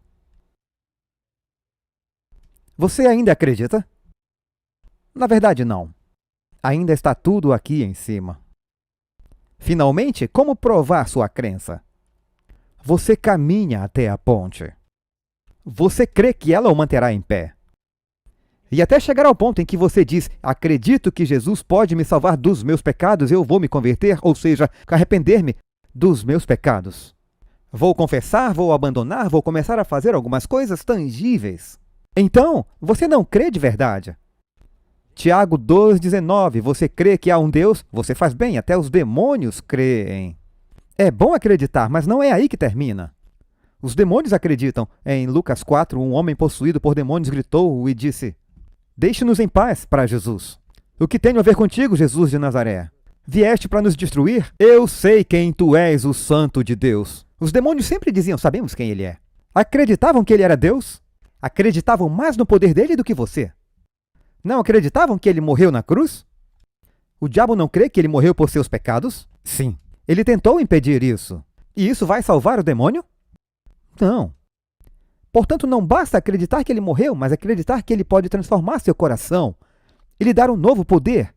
Você ainda acredita? Na verdade, não. Ainda está tudo aqui em cima. Finalmente, como provar sua crença? Você caminha até a ponte. Você crê que ela o manterá em pé. E até chegar ao ponto em que você diz: acredito que Jesus pode me salvar dos meus pecados, eu vou me converter, ou seja, arrepender-me dos meus pecados. Vou confessar, vou abandonar, vou começar a fazer algumas coisas tangíveis. Então, você não crê de verdade. Tiago 2,19, você crê que há um Deus? Você faz bem, até os demônios creem. É bom acreditar, mas não é aí que termina. Os demônios acreditam. Em Lucas 4, um homem possuído por demônios gritou e disse: deixe-nos em paz para Jesus. O que tenho a ver contigo, Jesus de Nazaré? Vieste para nos destruir? Eu sei quem tu és, o Santo de Deus. Os demônios sempre diziam: sabemos quem ele é. Acreditavam que ele era Deus? Acreditavam mais no poder dele do que você. Não acreditavam que ele morreu na cruz? O diabo não crê que ele morreu por seus pecados? Sim. Ele tentou impedir isso. E isso vai salvar o demônio? Não. Portanto, não basta acreditar que ele morreu, mas acreditar que ele pode transformar seu coração e lhe dar um novo poder.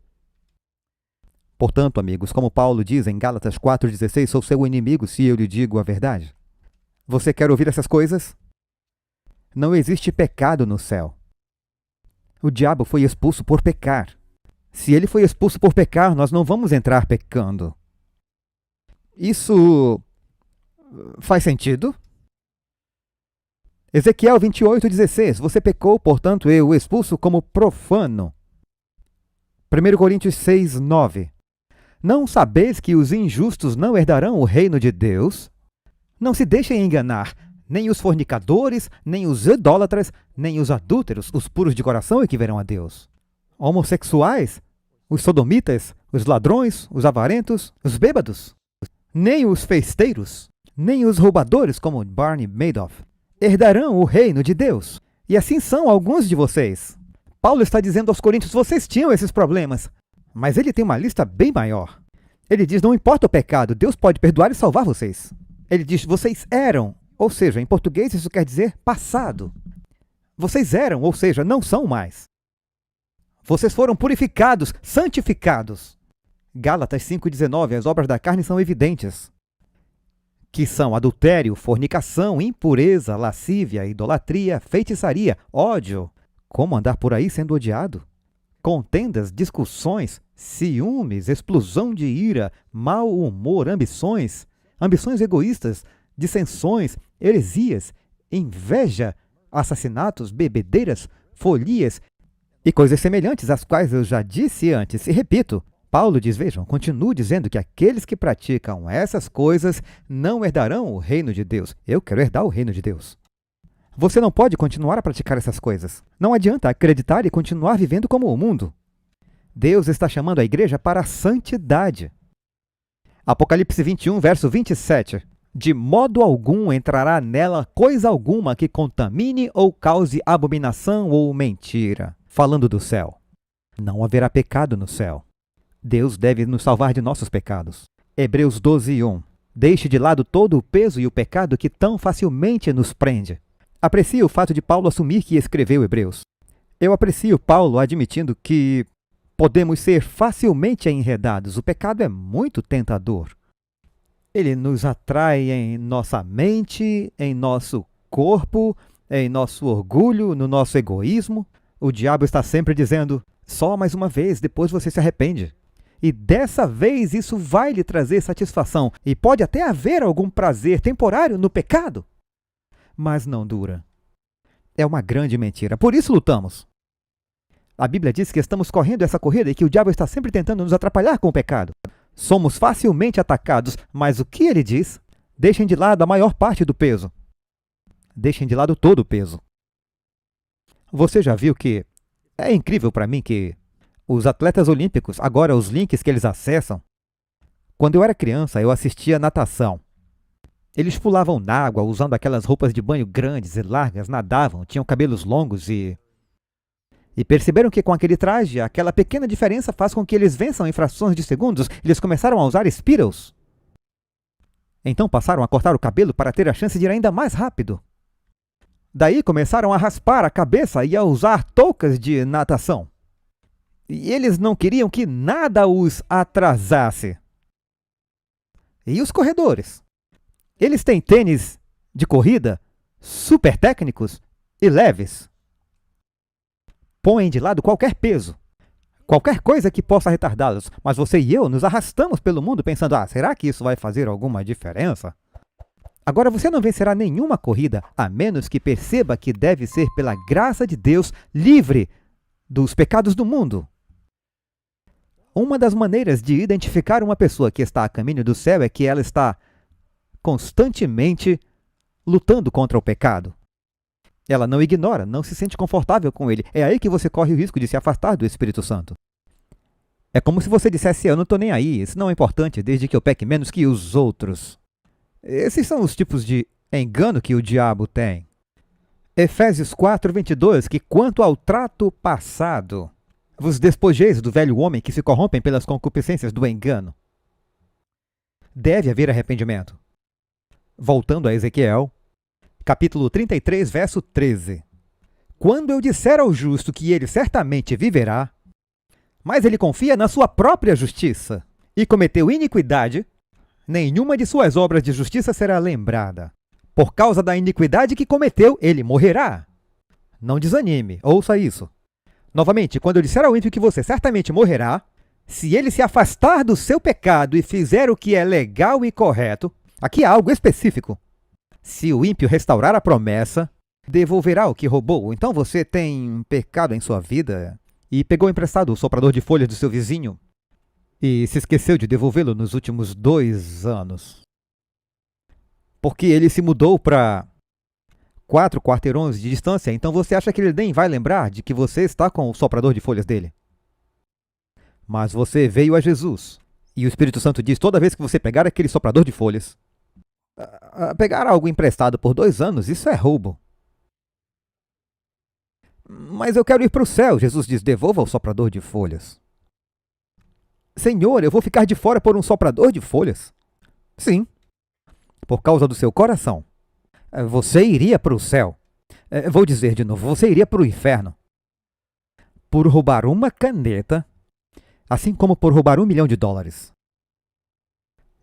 Portanto, amigos, como Paulo diz em Gálatas 4,16, sou seu inimigo se eu lhe digo a verdade. Você quer ouvir essas coisas? Não existe pecado no céu. O diabo foi expulso por pecar. Se ele foi expulso por pecar, nós não vamos entrar pecando. Isso faz sentido? Ezequiel 28:16. Você pecou, portanto eu o expulso como profano. 1 Coríntios 6:9. Não sabeis que os injustos não herdarão o reino de Deus? Não se deixem enganar, nem os fornicadores, nem os idólatras, nem os adúlteros, os puros de coração é que verão a Deus. Homossexuais, os sodomitas, os ladrões, os avarentos, os bêbados, nem os festeiros, nem os roubadores, como Barney Madoff, herdarão o reino de Deus. E assim são alguns de vocês. Paulo está dizendo aos coríntios, vocês tinham esses problemas, mas ele tem uma lista bem maior. Ele diz, não importa o pecado, Deus pode perdoar e salvar vocês. Ele diz, vocês eram, ou seja, em português isso quer dizer passado. Vocês eram, ou seja, não são mais. Vocês foram purificados, santificados. Gálatas 5:19, as obras da carne são evidentes, que são adultério, fornicação, impureza, lascívia, idolatria, feitiçaria, ódio. Como andar por aí sendo odiado? Contendas, discussões, ciúmes, explosão de ira, mau humor, ambições egoístas, dissensões, heresias, inveja, assassinatos, bebedeiras, folias e coisas semelhantes, às quais eu já disse antes. E repito, Paulo diz, vejam, continua dizendo que aqueles que praticam essas coisas não herdarão o reino de Deus. Eu quero herdar o reino de Deus. Você não pode continuar a praticar essas coisas. Não adianta acreditar e continuar vivendo como o mundo. Deus está chamando a igreja para a santidade. Apocalipse 21, verso 27. De modo algum entrará nela coisa alguma que contamine ou cause abominação ou mentira. Falando do céu. Não haverá pecado no céu. Deus deve nos salvar de nossos pecados. Hebreus 12:1. Deixe de lado todo o peso e o pecado que tão facilmente nos prende. Aprecio o fato de Paulo assumir que escreveu Hebreus. Eu aprecio Paulo admitindo que podemos ser facilmente enredados. O pecado é muito tentador. Ele nos atrai em nossa mente, em nosso corpo, em nosso orgulho, no nosso egoísmo. O diabo está sempre dizendo, só mais uma vez, depois você se arrepende. E dessa vez isso vai lhe trazer satisfação. E pode até haver algum prazer temporário no pecado, mas não dura. É uma grande mentira. Por isso lutamos. A Bíblia diz que estamos correndo essa corrida e que o diabo está sempre tentando nos atrapalhar com o pecado. Somos facilmente atacados, mas o que ele diz? Deixem de lado a maior parte do peso. Deixem de lado todo o peso. Você já viu que é incrível para mim que os atletas olímpicos, agora os links que eles acessam, quando eu era criança eu assistia natação. Eles pulavam na água usando aquelas roupas de banho grandes e largas, nadavam, tinham cabelos longos e perceberam que com aquele traje, aquela pequena diferença faz com que eles vençam em frações de segundos. Eles começaram a usar Speedos. Então passaram a cortar o cabelo para ter a chance de ir ainda mais rápido. Daí começaram a raspar a cabeça e a usar toucas de natação. E eles não queriam que nada os atrasasse. E os corredores? Eles têm tênis de corrida super técnicos e leves. Põem de lado qualquer peso, qualquer coisa que possa retardá-los, mas você e eu nos arrastamos pelo mundo pensando, será que isso vai fazer alguma diferença? Agora você não vencerá nenhuma corrida, a menos que perceba que deve ser pela graça de Deus livre dos pecados do mundo. Uma das maneiras de identificar uma pessoa que está a caminho do céu é que ela está constantemente lutando contra o pecado. Ela não ignora, não se sente confortável com ele. É aí que você corre o risco de se afastar do Espírito Santo. É como se você dissesse, eu não estou nem aí, isso não é importante, desde que eu peque menos que os outros. Esses são os tipos de engano que o diabo tem. Efésios 4:22, que quanto ao trato passado, vos despojeis do velho homem que se corrompem pelas concupiscências do engano. Deve haver arrependimento. Voltando a Ezequiel, capítulo 33, verso 13. Quando eu disser ao justo que ele certamente viverá, mas ele confia na sua própria justiça e cometeu iniquidade, nenhuma de suas obras de justiça será lembrada. Por causa da iniquidade que cometeu, ele morrerá. Não desanime, ouça isso. Novamente, quando eu disser ao ímpio que você certamente morrerá, se ele se afastar do seu pecado e fizer o que é legal e correto, aqui há algo específico. Se o ímpio restaurar a promessa, devolverá o que roubou. Então você tem pecado em sua vida e pegou emprestado o soprador de folhas do seu vizinho e se esqueceu de devolvê-lo nos últimos 2 anos. Porque ele se mudou para 4 quarteirões de distância, então você acha que ele nem vai lembrar de que você está com o soprador de folhas dele. Mas você veio a Jesus, e o Espírito Santo diz, toda vez que você pegar aquele soprador de folhas, pegar algo emprestado por 2 anos, isso é roubo. Mas eu quero ir para o céu, Jesus diz, devolva o soprador de folhas. Senhor, eu vou ficar de fora por um soprador de folhas? Sim, por causa do seu coração. Você iria para o céu. Vou dizer de novo, você iria para o inferno. Por roubar uma caneta, assim como por roubar $1 milhão.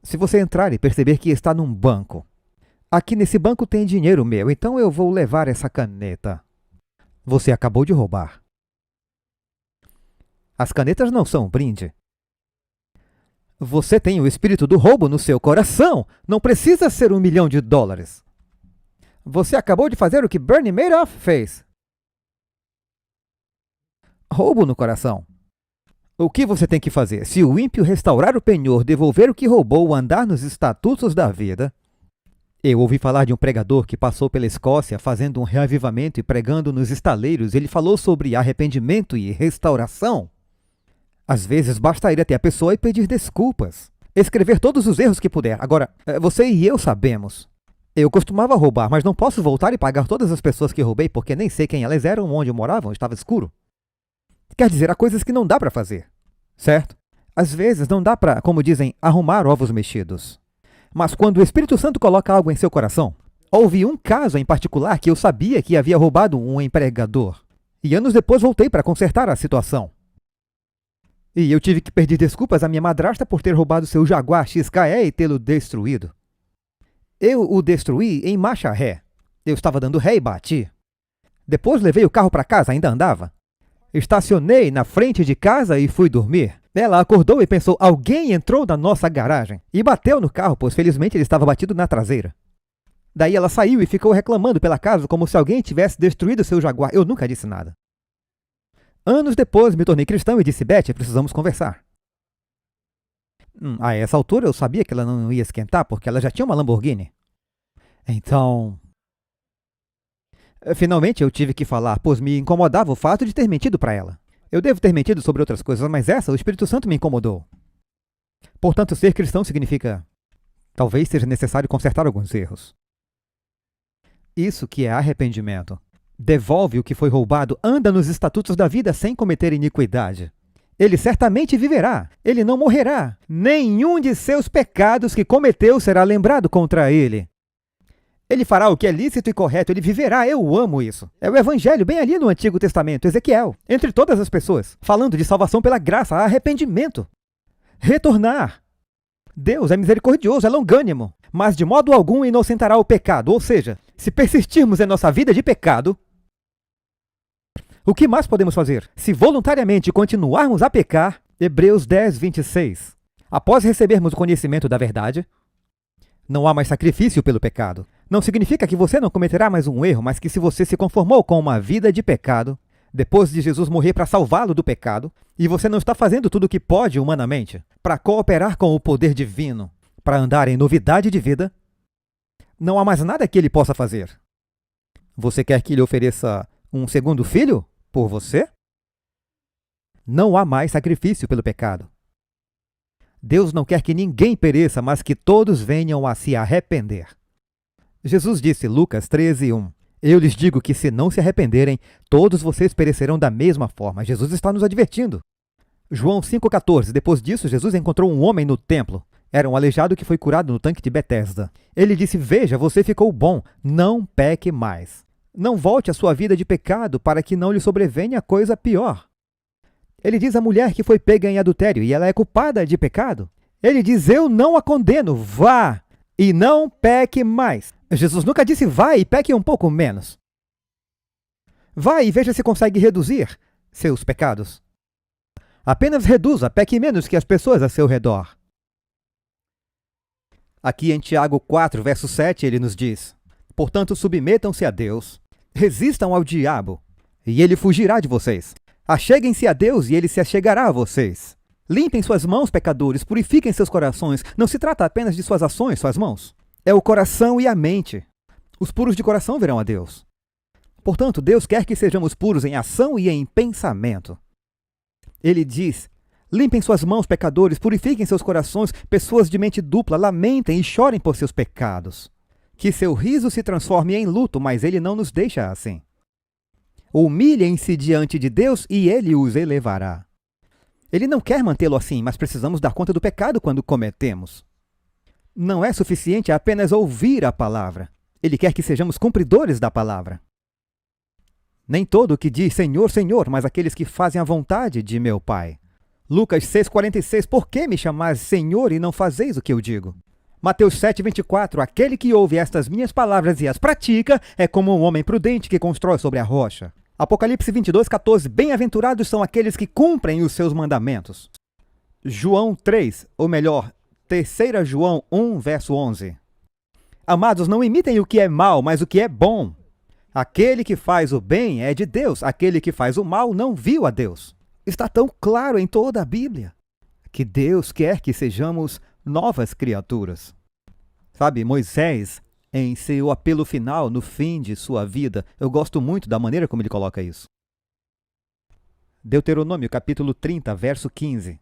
Se você entrar e perceber que está num banco, aqui nesse banco tem dinheiro meu, então eu vou levar essa caneta. Você acabou de roubar. As canetas não são um brinde. Você tem o espírito do roubo no seu coração. Não precisa ser $1 milhão. Você acabou de fazer o que Bernie Madoff fez. Roubo no coração. O que você tem que fazer? Se o ímpio restaurar o penhor, devolver o que roubou, andar nos estatutos da vida... Eu ouvi falar de um pregador que passou pela Escócia fazendo um reavivamento e pregando nos estaleiros. Ele falou sobre arrependimento e restauração. Às vezes basta ir até a pessoa e pedir desculpas. Escrever todos os erros que puder. Agora, você e eu sabemos. Eu costumava roubar, mas não posso voltar e pagar todas as pessoas que roubei porque nem sei quem elas eram, onde moravam, estava escuro. Quer dizer, há coisas que não dá para fazer, certo? Às vezes não dá para, como dizem, arrumar ovos mexidos. Mas quando o Espírito Santo coloca algo em seu coração, houve um caso em particular que eu sabia que havia roubado um empregador. E anos depois voltei para consertar a situação. E eu tive que pedir desculpas à minha madrasta por ter roubado seu Jaguar XKE e tê-lo destruído. Eu o destruí em marcha ré. Eu estava dando ré e bati. Depois levei o carro para casa, ainda andava. Estacionei na frente de casa e fui dormir. Ela acordou e pensou, alguém entrou na nossa garagem. E bateu no carro, pois felizmente ele estava batido na traseira. Daí ela saiu e ficou reclamando pela casa como se alguém tivesse destruído seu Jaguar. Eu nunca disse nada. Anos depois me tornei cristão e disse, Beth, precisamos conversar. A essa altura eu sabia que ela não ia esquentar porque ela já tinha uma Lamborghini. Então... Finalmente eu tive que falar, pois me incomodava o fato de ter mentido para ela. Eu devo ter mentido sobre outras coisas, mas essa, o Espírito Santo me incomodou. Portanto, ser cristão significa... Talvez seja necessário consertar alguns erros. Isso que é arrependimento. Devolve o que foi roubado, anda nos estatutos da vida sem cometer iniquidade. Ele certamente viverá, ele não morrerá. Nenhum de seus pecados que cometeu será lembrado contra ele. Ele fará o que é lícito e correto, ele viverá, eu amo isso. É o Evangelho, bem ali no Antigo Testamento, Ezequiel, entre todas as pessoas, falando de salvação pela graça, arrependimento. Retornar. Deus é misericordioso, é longânimo, mas de modo algum inocentará o pecado. Ou seja, se persistirmos em nossa vida de pecado, o que mais podemos fazer? Se voluntariamente continuarmos a pecar, Hebreus 10, 26. Após recebermos o conhecimento da verdade, não há mais sacrifício pelo pecado. Não significa que você não cometerá mais um erro, mas que se você se conformou com uma vida de pecado, depois de Jesus morrer para salvá-lo do pecado, e você não está fazendo tudo o que pode humanamente para cooperar com o poder divino, para andar em novidade de vida, não há mais nada que ele possa fazer. Você quer que ele ofereça um segundo filho por você? Não há mais sacrifício pelo pecado. Deus não quer que ninguém pereça, mas que todos venham a se arrepender. Jesus disse, Lucas 13, 1, eu lhes digo que se não se arrependerem, todos vocês perecerão da mesma forma. Jesus está nos advertindo. João 5,14, depois disso, Jesus encontrou um homem no templo. Era um aleijado que foi curado no tanque de Betesda. Ele disse, veja, você ficou bom, não peque mais. Não volte à sua vida de pecado para que não lhe sobrevenha coisa pior. Ele diz à mulher que foi pega em adultério e ela é culpada de pecado. Ele diz, eu não a condeno, vá e não peque mais. Jesus nunca disse vai e peque um pouco menos. Vai e veja se consegue reduzir seus pecados. Apenas reduza, peque menos que as pessoas a seu redor. Aqui em Tiago 4, verso 7, ele nos diz: portanto, submetam-se a Deus, resistam ao diabo, e ele fugirá de vocês. Acheguem-se a Deus e ele se achegará a vocês. Limpem suas mãos, pecadores, purifiquem seus corações. Não se trata apenas de suas ações, suas mãos. É o coração e a mente. Os puros de coração verão a Deus. Portanto, Deus quer que sejamos puros em ação e em pensamento. Ele diz: limpem suas mãos, pecadores, purifiquem seus corações, pessoas de mente dupla, lamentem e chorem por seus pecados. Que seu riso se transforme em luto, mas ele não nos deixa assim. Humilhem-se diante de Deus e ele os elevará. Ele não quer mantê-lo assim, mas precisamos dar conta do pecado quando cometemos. Não é suficiente apenas ouvir a palavra. Ele quer que sejamos cumpridores da palavra. Nem todo o que diz Senhor, Senhor, mas aqueles que fazem a vontade de meu Pai. Lucas 6,46, por que me chamais Senhor e não fazeis o que eu digo? Mateus 7,24, aquele que ouve estas minhas palavras e as pratica é como um homem prudente que constrói sobre a rocha. Apocalipse 22,14, bem-aventurados são aqueles que cumprem os seus mandamentos. João 3, ou melhor, 3 João 1, verso 11. Amados, não imitem o que é mal, mas o que é bom. Aquele que faz o bem é de Deus, aquele que faz o mal não viu a Deus. Está tão claro em toda a Bíblia que Deus quer que sejamos novas criaturas. Sabe, Moisés, em seu apelo final, no fim de sua vida, eu gosto muito da maneira como ele coloca isso. Deuteronômio, capítulo 30, verso 15.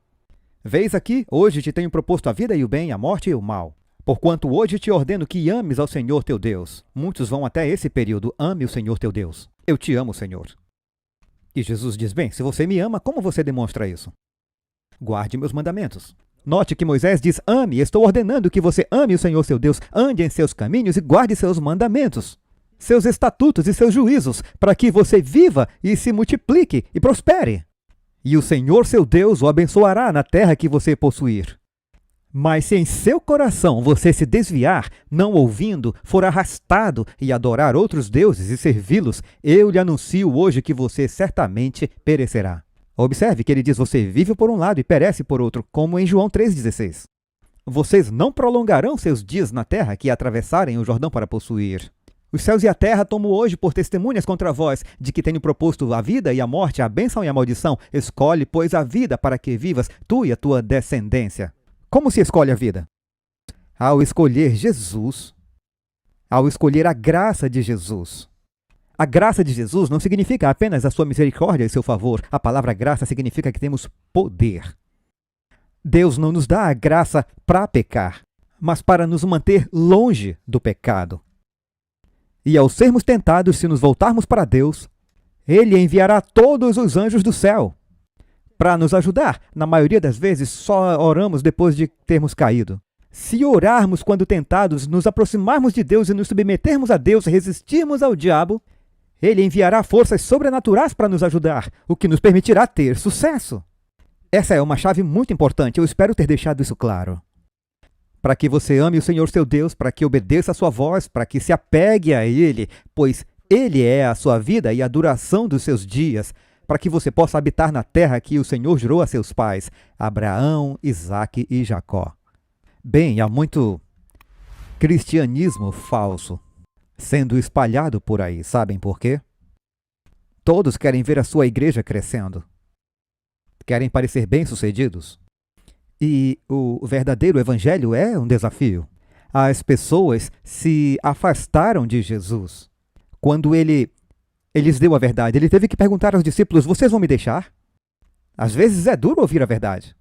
Vês aqui, hoje te tenho proposto a vida e o bem, a morte e o mal. Porquanto hoje te ordeno que ames ao Senhor teu Deus. Muitos vão até esse período, ame o Senhor teu Deus. Eu te amo, Senhor. E Jesus diz, bem, se você me ama, como você demonstra isso? Guarde meus mandamentos. Note que Moisés diz, ame, estou ordenando que você ame o Senhor seu Deus, ande em seus caminhos e guarde seus mandamentos, seus estatutos e seus juízos, para que você viva e se multiplique e prospere. E o Senhor seu Deus o abençoará na terra que você possuir. Mas se em seu coração você se desviar, não ouvindo, for arrastado e adorar outros deuses e servi-los, eu lhe anuncio hoje que você certamente perecerá. Observe que ele diz, você vive por um lado e perece por outro, como em João 3,16. Vocês não prolongarão seus dias na terra que atravessarem o Jordão para possuir. Os céus e a terra tomo hoje por testemunhas contra vós, de que tenho proposto a vida e a morte, a bênção e a maldição. Escolhe, pois, a vida para que vivas, tu e a tua descendência. Como se escolhe a vida? Ao escolher Jesus, ao escolher a graça de Jesus. A graça de Jesus não significa apenas a sua misericórdia e seu favor. A palavra graça significa que temos poder. Deus não nos dá a graça para pecar, mas para nos manter longe do pecado. E ao sermos tentados, se nos voltarmos para Deus, Ele enviará todos os anjos do céu para nos ajudar. Na maioria das vezes, só oramos depois de termos caído. Se orarmos quando tentados, nos aproximarmos de Deus e nos submetermos a Deus, resistirmos ao diabo, Ele enviará forças sobrenaturais para nos ajudar, o que nos permitirá ter sucesso. Essa é uma chave muito importante, eu espero ter deixado isso claro. Para que você ame o Senhor seu Deus, para que obedeça a sua voz, para que se apegue a Ele, pois Ele é a sua vida e a duração dos seus dias, para que você possa habitar na terra que o Senhor jurou a seus pais, Abraão, Isaque e Jacó. Bem, há muito cristianismo falso sendo espalhado por aí, sabem por quê? Todos querem ver a sua igreja crescendo. Querem parecer bem-sucedidos. E o verdadeiro evangelho é um desafio. As pessoas se afastaram de Jesus. Quando ele lhes deu a verdade, ele teve que perguntar aos discípulos, vocês vão me deixar? Às vezes é duro ouvir a verdade.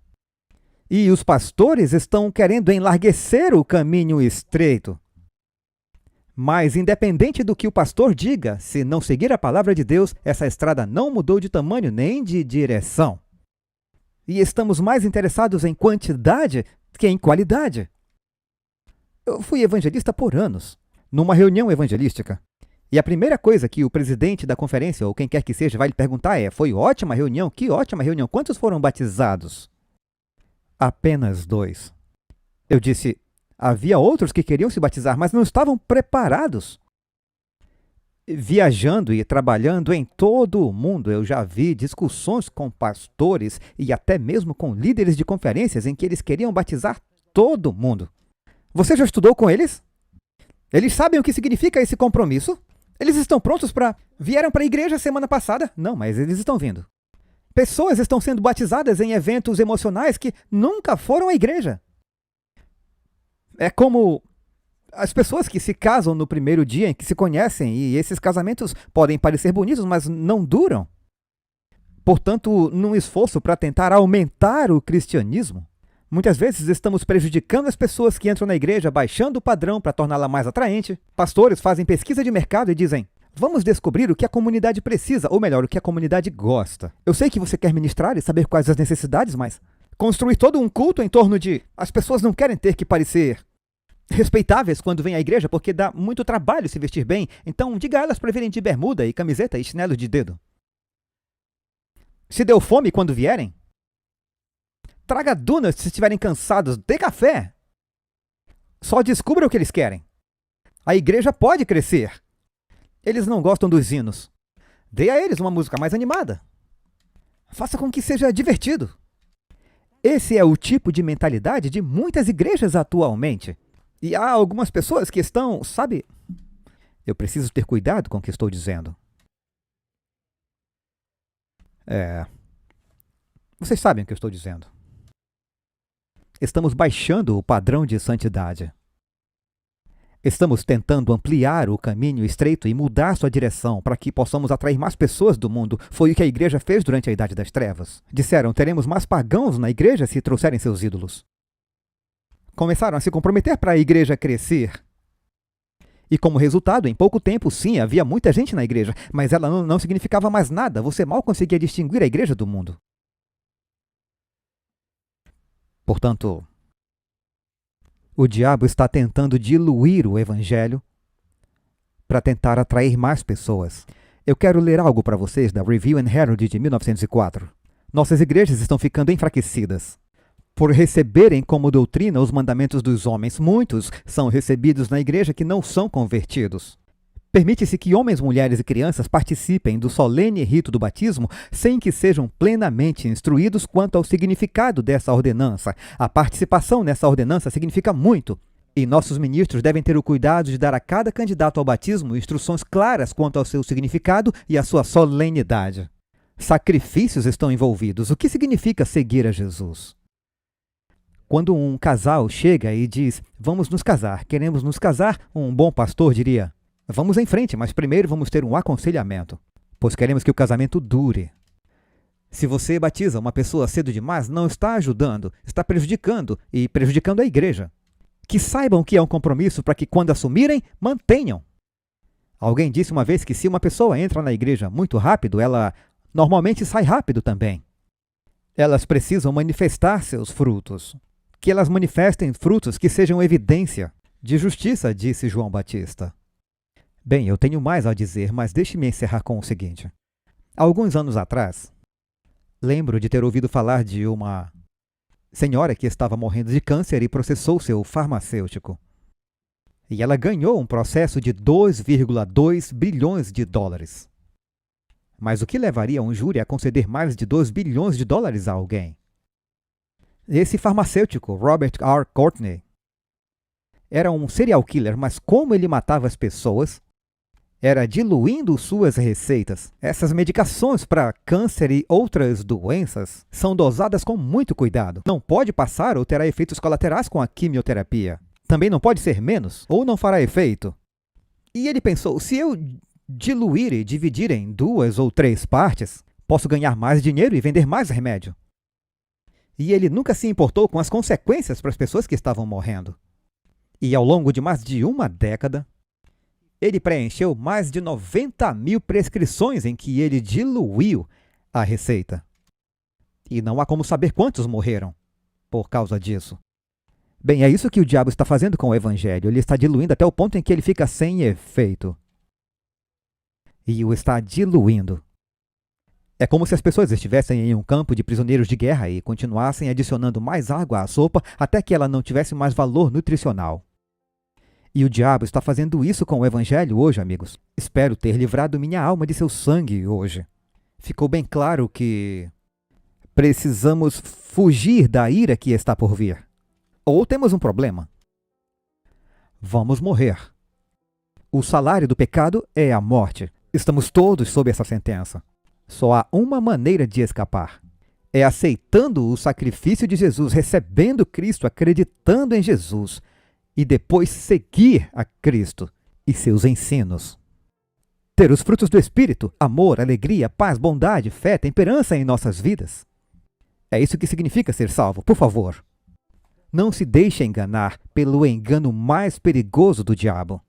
E os pastores estão querendo enlarguecer o caminho estreito. Mas, independente do que o pastor diga, se não seguir a palavra de Deus, essa estrada não mudou de tamanho nem de direção. E estamos mais interessados em quantidade que em qualidade. Eu fui evangelista por anos, numa reunião evangelística. E a primeira coisa que o presidente da conferência, ou quem quer que seja, vai lhe perguntar é, foi ótima reunião? Que ótima reunião! Quantos foram batizados? Apenas 2. Eu disse, Havia outros que queriam se batizar, mas não estavam preparados. Viajando e trabalhando em todo o mundo, eu já vi discussões com pastores e até mesmo com líderes de conferências em que eles queriam batizar todo mundo. Você já estudou com eles? Eles sabem o que significa esse compromisso? Eles estão prontos para... Vieram para a igreja semana passada? Não, mas eles estão vindo. Pessoas estão sendo batizadas em eventos emocionais que nunca foram à igreja. É como as pessoas que se casam no primeiro dia em que se conhecem, e esses casamentos podem parecer bonitos, mas não duram. Portanto, num esforço para tentar aumentar o cristianismo, muitas vezes estamos prejudicando as pessoas que entram na igreja, baixando o padrão para torná-la mais atraente. Pastores fazem pesquisa de mercado e dizem: vamos descobrir o que a comunidade precisa, ou melhor, o que a comunidade gosta. Eu sei que você quer ministrar e saber quais as necessidades, mas construir todo um culto em torno de... As pessoas não querem ter que parecer respeitáveis quando vêm à igreja, porque dá muito trabalho se vestir bem, então diga a elas para virem de bermuda e camiseta e chinelo de dedo. Se deu fome quando vierem? Traga dunas se estiverem cansados, dê café. Só descubra o que eles querem. A igreja pode crescer. Eles não gostam dos hinos. Dê a eles uma música mais animada. Faça com que seja divertido. Esse é o tipo de mentalidade de muitas igrejas atualmente. E há algumas pessoas que estão, sabe... Eu preciso ter cuidado com o que estou dizendo. Vocês sabem o que eu estou dizendo. Estamos baixando o padrão de santidade. Estamos tentando ampliar o caminho estreito e mudar sua direção para que possamos atrair mais pessoas do mundo. Foi o que a igreja fez durante a Idade das Trevas. Disseram: teremos mais pagãos na igreja se trouxerem seus ídolos. Começaram a se comprometer para a igreja crescer. E como resultado, em pouco tempo, sim, havia muita gente na igreja, mas ela não significava mais nada. Você mal conseguia distinguir a igreja do mundo. Portanto, o diabo está tentando diluir o evangelho para tentar atrair mais pessoas. Eu quero ler algo para vocês da Review and Herald de 1904. Nossas igrejas estão ficando enfraquecidas. Por receberem como doutrina os mandamentos dos homens, muitos são recebidos na igreja que não são convertidos. Permite-se que homens, mulheres e crianças participem do solene rito do batismo sem que sejam plenamente instruídos quanto ao significado dessa ordenança. A participação nessa ordenança significa muito, e nossos ministros devem ter o cuidado de dar a cada candidato ao batismo instruções claras quanto ao seu significado e à sua solenidade. Sacrifícios estão envolvidos. O que significa seguir a Jesus? Quando um casal chega e diz: vamos nos casar, queremos nos casar, um bom pastor diria: vamos em frente, mas primeiro vamos ter um aconselhamento, pois queremos que o casamento dure. Se você batiza uma pessoa cedo demais, não está ajudando, está prejudicando e prejudicando a igreja. Que saibam que é um compromisso para que quando assumirem, mantenham. Alguém disse uma vez que se uma pessoa entra na igreja muito rápido, ela normalmente sai rápido também. Elas precisam manifestar seus frutos. Que elas manifestem frutos que sejam evidência de justiça, disse João Batista. Bem, eu tenho mais a dizer, mas deixe-me encerrar com o seguinte. Há alguns anos atrás, lembro de ter ouvido falar de uma senhora que estava morrendo de câncer e processou seu farmacêutico. E ela ganhou um processo de 2,2 bilhões de dólares. Mas o que levaria um júri a conceder mais de 2 bilhões de dólares a alguém? Esse farmacêutico, Robert R. Courtney, era um serial killer, mas como ele matava as pessoas, era diluindo suas receitas. Essas medicações para câncer e outras doenças são dosadas com muito cuidado. Não pode passar ou terá efeitos colaterais com a quimioterapia. Também não pode ser menos ou não fará efeito. E ele pensou: se eu diluir e dividir em 2 ou 3 partes, posso ganhar mais dinheiro e vender mais remédio. E ele nunca se importou com as consequências para as pessoas que estavam morrendo. E ao longo de mais de uma década, ele preencheu mais de 90 mil prescrições em que ele diluiu a receita. E não há como saber quantos morreram por causa disso. Bem, é isso que o diabo está fazendo com o evangelho. Ele está diluindo até o ponto em que ele fica sem efeito. E o está diluindo. É como se as pessoas estivessem em um campo de prisioneiros de guerra e continuassem adicionando mais água à sopa até que ela não tivesse mais valor nutricional. E o diabo está fazendo isso com o Evangelho hoje, amigos. Espero ter livrado minha alma de seu sangue hoje. Ficou bem claro que precisamos fugir da ira que está por vir. Ou temos um problema. Vamos morrer. O salário do pecado é a morte. Estamos todos sob essa sentença. Só há uma maneira de escapar. É aceitando o sacrifício de Jesus, recebendo Cristo, acreditando em Jesus e depois seguir a Cristo e seus ensinos. Ter os frutos do Espírito, amor, alegria, paz, bondade, fé, temperança em nossas vidas. É isso que significa ser salvo, por favor. Não se deixe enganar pelo engano mais perigoso do diabo,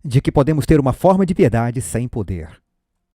de que podemos ter uma forma de piedade sem poder.